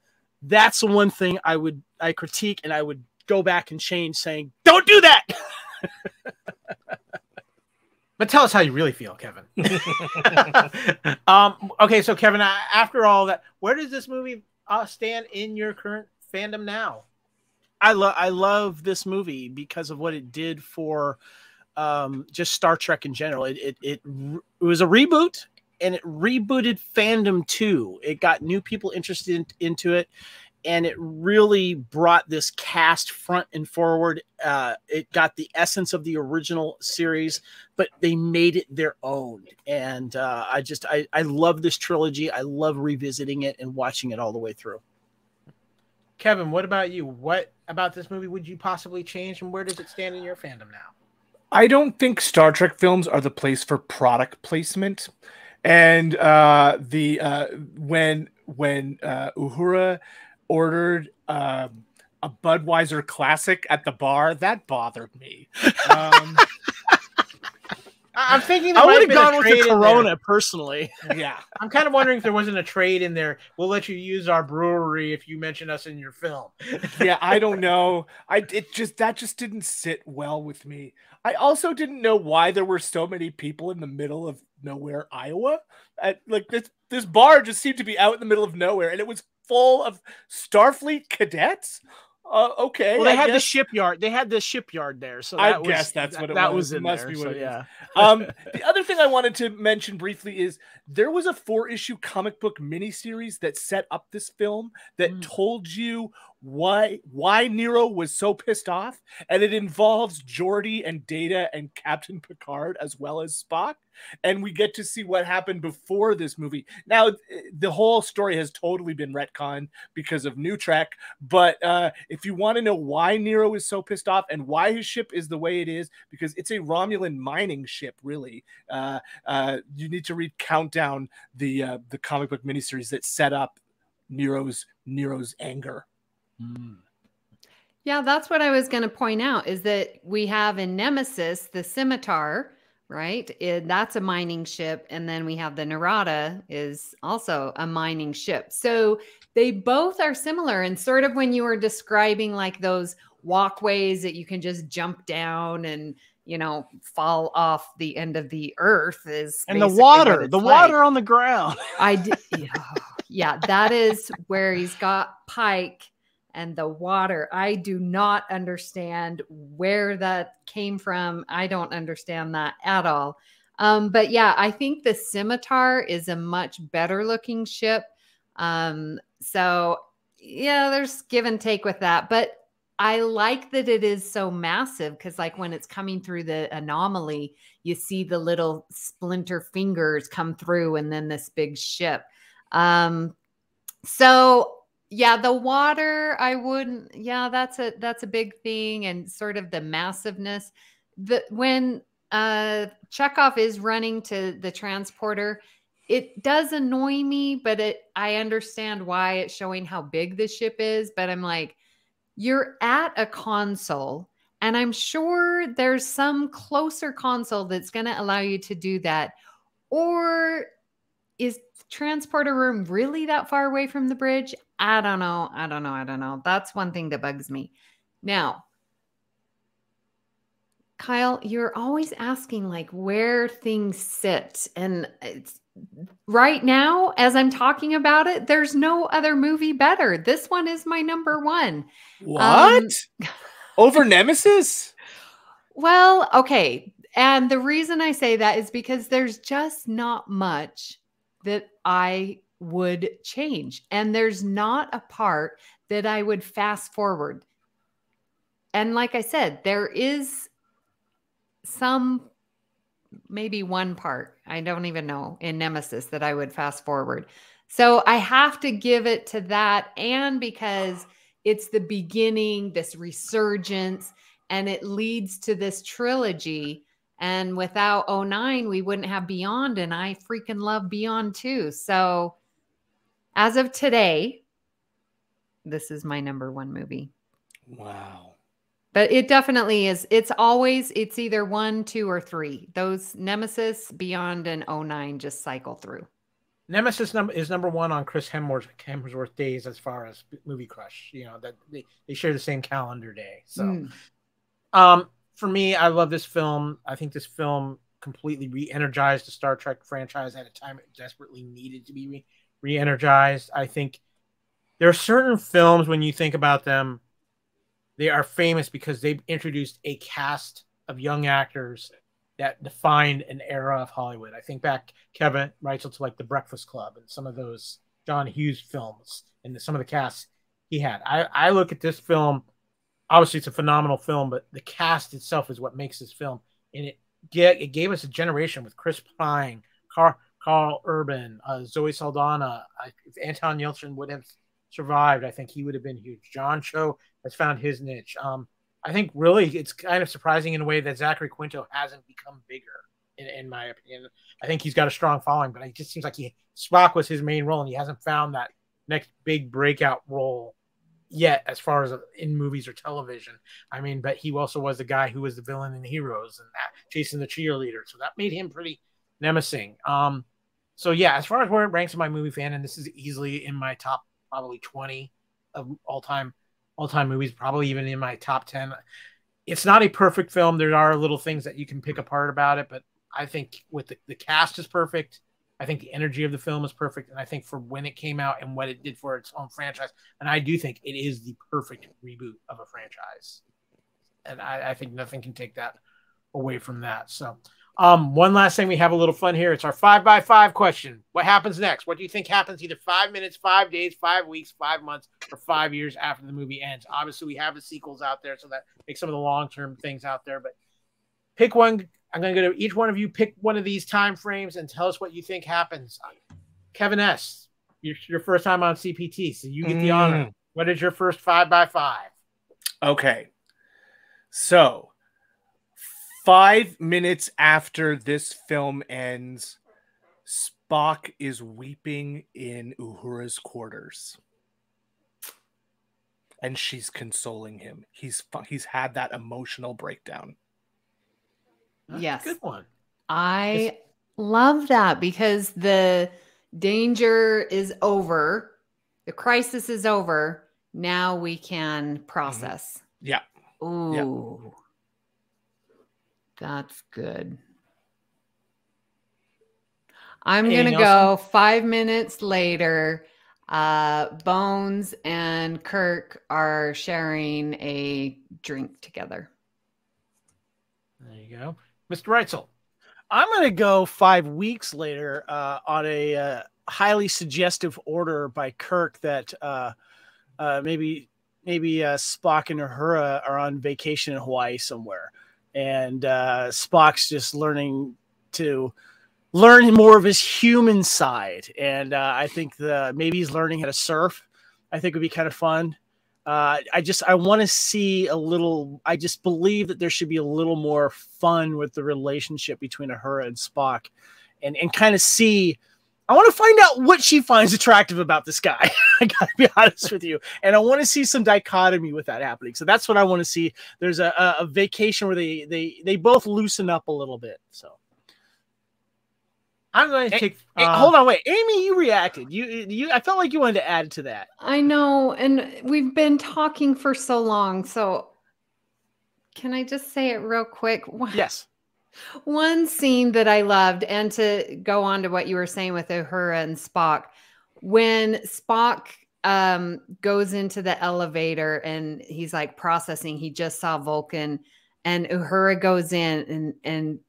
That's the one thing I critique, and I would go back and change, saying, don't do that. But tell us how you really feel, Kevin. Okay, so Kevin, after all that, where does this movie stand in your current fandom now? I love this movie because of what it did for just Star Trek in general. It was a reboot, and it rebooted fandom too. It got new people interested into it. And it really brought this cast front and forward. It got the essence of the original series, but they made it their own. And I love this trilogy. I love revisiting it and watching it all the way through. Kevin, what about you? What about this movie would you possibly change, and where does it stand in your fandom now? I don't think Star Trek films are the place for product placement. And when Uhura ordered a Budweiser Classic at the bar, that bothered me. I'm thinking I would have gone with the Corona personally. Yeah, I'm kind of wondering if there wasn't a trade in there. We'll let you use our brewery if you mention us in your film. Yeah, I don't know. That just didn't sit well with me. I also didn't know why there were so many people in the middle of nowhere, Iowa. Like this bar just seemed to be out in the middle of nowhere, and it was full of Starfleet cadets. Okay. Well, they had the shipyard. They had the shipyard there, so I guess that's what it was. That was in Must there. be what So, it is. yeah. The other thing I wanted to mention briefly is there was a 4-issue comic book miniseries that set up this film that told you why Nero was so pissed off, and it involves Geordi and Data and Captain Picard as well as Spock. And we get to see what happened before this movie. Now, the whole story has totally been retconned because of New Trek. But if you want to know why Nero is so pissed off and why his ship is the way it is, because it's a Romulan mining ship, really, you need to read Countdown, the comic book miniseries that set up Nero's anger. Yeah, that's what I was going to point out, is that we have in Nemesis the Scimitar, right? That's a mining ship. And then we have the Narada is also a mining ship. So they both are similar. And sort of when you were describing like those walkways that you can just jump down and, fall off the end of the earth is. And the water on the ground. Yeah, that is where he's got Pike and the water. I do not understand where that came from. I don't understand that at all. But yeah, I think the Scimitar is a much better looking ship. So yeah, there's give and take with that. But I like that it is so massive, because like when it's coming through the anomaly, you see the little splinter fingers come through and then this big ship. So yeah, the water, I wouldn't. Yeah, that's a big thing, and sort of the massiveness. When Chekhov is running to the transporter, it does annoy me, but I understand why it's showing how big the ship is. But I'm like, you're at a console, and I'm sure there's some closer console that's going to allow you to do that. Or is transporter room really that far away from the bridge? I don't know. That's one thing that bugs me. Now, Kyle, you're always asking like where things sit. And it's right now, as I'm talking about it, there's no other movie better. This one is my number one. What? Over Nemesis? Well, okay. And the reason I say that is because there's just not much that I would change. And there's not a part that I would fast forward. And like I said, there is maybe one part, I don't even know, in Nemesis that I would fast forward. So I have to give it to that. And because it's the beginning, this resurgence, and it leads to this trilogy. And without 09, we wouldn't have Beyond. And I freaking love Beyond too. So as of today, this is my number one movie. Wow. But it definitely is. It's either 1, 2, or 3. Those Nemesis, Beyond, and 09 just cycle through. Nemesis is number one on Chris Hemsworth days as far as movie crush. You know, that they share the same calendar day. So, for me, I love this film. I think this film completely re-energized the Star Trek franchise at a time it desperately needed to be re-energized. I think there are certain films, when you think about them, they are famous because they've introduced a cast of young actors that defined an era of Hollywood. I think back, Kevin Reitzel, to like The Breakfast Club and some of those John Hughes films and some of the casts he had. I look at this film, obviously it's a phenomenal film, but the cast itself is what makes this film. And it gave us a generation with Chris Pine, Carl Urban, Zoe Saldana. If Anton Yelchin would have survived, I think he would have been huge. John Cho has found his niche. I think really it's kind of surprising in a way that Zachary Quinto hasn't become bigger, in my opinion. I think he's got a strong following, but it just seems like Spock was his main role, and he hasn't found that next big breakout role yet as far as in movies or television. I mean, but he also was the guy who was the villain in Heroes and chasing the cheerleader, so that made him pretty menacing. So yeah, as far as where it ranks in my movie fan, and this is easily in my top probably 20 of all-time movies, probably even in my top 10. It's not a perfect film. There are little things that you can pick apart about it, but I think with the cast is perfect. I think the energy of the film is perfect. And I think for when it came out and what it did for its own franchise, and I do think it is the perfect reboot of a franchise. And I think nothing can take that away from that. So one last thing, we have a little fun here. It's our 5x5 question. What happens next? What do you think happens either 5 minutes, 5 days, 5 weeks, 5 months, or 5 years after the movie ends? Obviously, we have the sequels out there, so that makes some of the long-term things out there. But pick one. I'm going to go to each one of you, pick one of these time frames, and tell us what you think happens. Kevin S., your first time on CPT, so you get the honor. What is your first 5x5? Okay. So 5 minutes after this film ends, Spock is weeping in Uhura's quarters. And she's consoling him. He's had that emotional breakdown. That's yes. a good one. I love that because the danger is over. The crisis is over. Now we can process. Yeah. Ooh. Yeah. That's good. I'm going to go 5 minutes later. Bones and Kirk are sharing a drink together. There you go. Mr. Reitzel. I'm going to go 5 weeks later on a highly suggestive order by Kirk that maybe Spock and Uhura are on vacation in Hawaii somewhere. And Spock's just learn more of his human side. And I think maybe he's learning how to surf. I think would be kind of fun. I want to see a little, I just believe that there should be a little more fun with the relationship between Uhura and Spock and kind of see, I want to find out what she finds attractive about this guy. I gotta be honest with you. And I want to see some dichotomy with that happening. So that's what I want to see. There's a vacation where they both loosen up a little bit. So I'm going to take. Hold on, wait, Amy, you reacted. You. I felt like you wanted to add to that. I know, and we've been talking for so long. So can I just say it real quick? Yes. One scene that I loved, and to go on to what you were saying with Uhura and Spock, when Spock goes into the elevator and he's like processing, he just saw Vulcan, and Uhura goes in and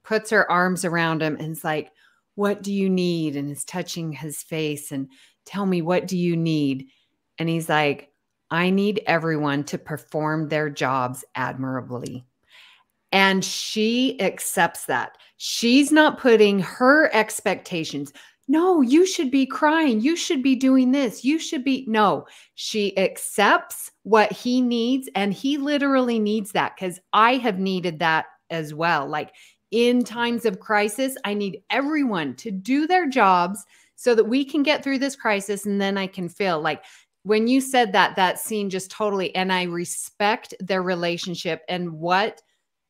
puts her arms around him and is like, "What do you need?" and is touching his face and, "Tell me, what do you need?" And he's like, I need everyone to perform their jobs admirably. And she accepts that. She's not putting her expectations. No, you should be crying. You should be doing this. You should be. No, she accepts what he needs. And he literally needs that, because I have needed that as well. Like, in times of crisis, I need everyone to do their jobs so that we can get through this crisis. And then I can feel like, when you said that scene just totally, and I respect their relationship, and what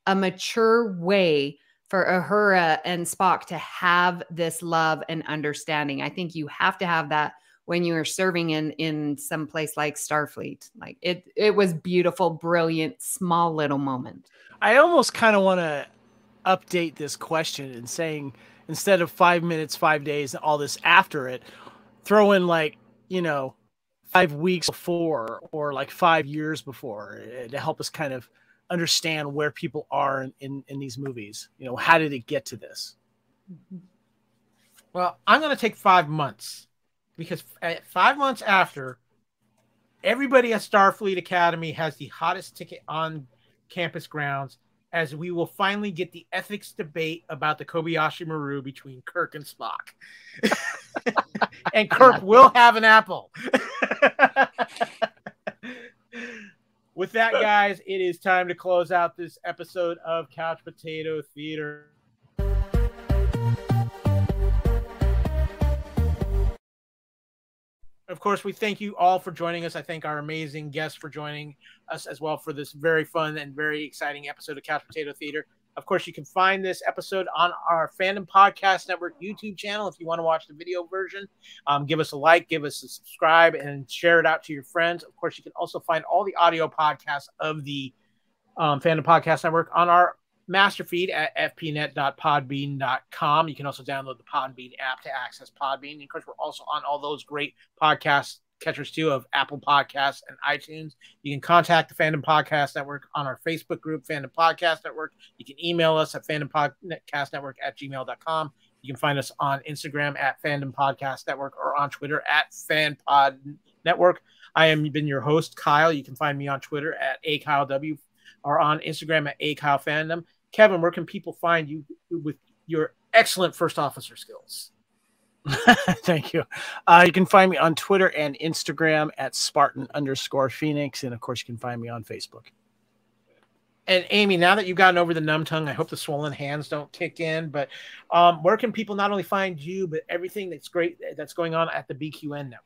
a mature way for Uhura and Spock to have this love and understanding. I think you have to have that when you are serving in some place like Starfleet. Like, it was beautiful, brilliant, small little moment. I almost kind of want to update this question and saying, instead of 5 minutes, 5 days, and all this after it, throw in, like, 5 weeks before, or like 5 years before, to help us kind of understand where people are in these movies. How did it get to this? Well, I'm going to take 5 months, because 5 months after, everybody at Starfleet Academy has the hottest ticket on campus grounds, as we will finally get the ethics debate about the Kobayashi Maru between Kirk and Spock. And Kirk will have an apple. With that, guys, it is time to close out this episode of Couch Potato Theater. Of course, we thank you all for joining us. I thank our amazing guests for joining us as well for this very fun and very exciting episode of Couch Potato Theater. Of course, you can find this episode on our Fandom Podcast Network YouTube channel if you want to watch the video version. Give us a like, give us a subscribe, and share it out to your friends. Of course, you can also find all the audio podcasts of the Fandom Podcast Network on our master feed at fpnet.podbean.com. You can also download the Podbean app to access Podbean. And of course, we're also on all those great podcast catchers too, of Apple Podcasts and iTunes. You can contact the Fandom Podcast Network on our Facebook group, Fandom Podcast Network. You can email us at fandompodcastnetwork@gmail.com. You can find us on Instagram at Fandom Podcast Network, or on Twitter at FanPod Network. I am been your host, Kyle. You can find me on Twitter at AKyleW, or on Instagram at AKyleFandom. Kevin, where can people find you with your excellent first officer skills? Thank you. You can find me on Twitter and Instagram at Spartan_Phoenix. And of course, you can find me on Facebook. And Amy, now that you've gotten over the numb tongue, I hope the swollen hands don't kick in. But where can people not only find you, but everything that's great that's going on at the BQN Network?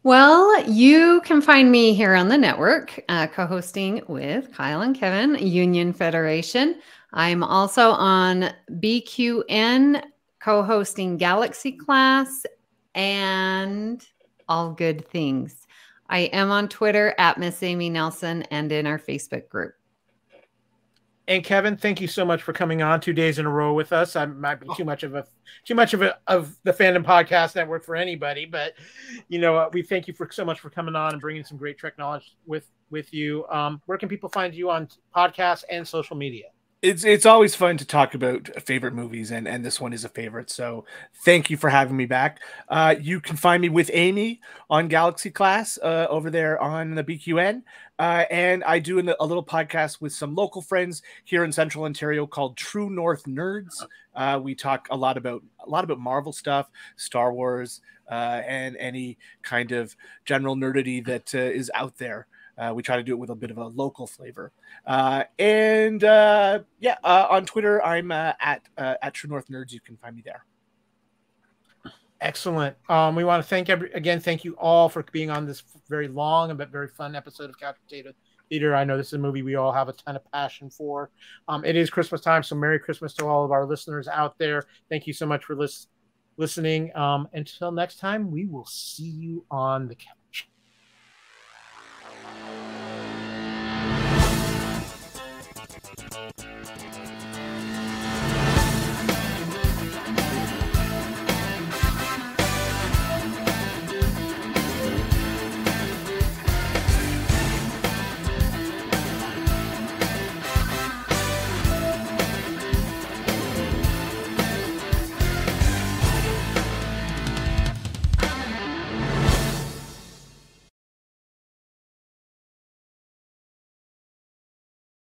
Well, you can find me here on the network, co-hosting with Kyle and Kevin, Union Federation. I'm also on BQN, co-hosting Galaxy Class and All Good Things. I am on Twitter at Miss Amy Nelson, and in our Facebook group. And Kevin, thank you so much for coming on 2 days in a row with us. I might be too much of the Fandom Podcast Network for anybody, but we thank you so much for coming on and bringing some great Trek knowledge with you. Where can people find you on podcasts and social media? It's always fun to talk about favorite movies, and this one is a favorite. So thank you for having me back. You can find me with Amy on Galaxy Class over there on the BQN. And I do a little podcast with some local friends here in Central Ontario called True North Nerds. We talk a lot about Marvel stuff, Star Wars, and any kind of general nerdity that is out there. We try to do it with a bit of a local flavor. On Twitter, I'm at True North Nerds. You can find me there. Excellent. We want to thank you all for being on this very long but very fun episode of Couch Potato Theater. I know this is a movie we all have a ton of passion for. It is Christmas time, so Merry Christmas to all of our listeners out there. Thank you so much for listening. Until next time, we will see you on the couch.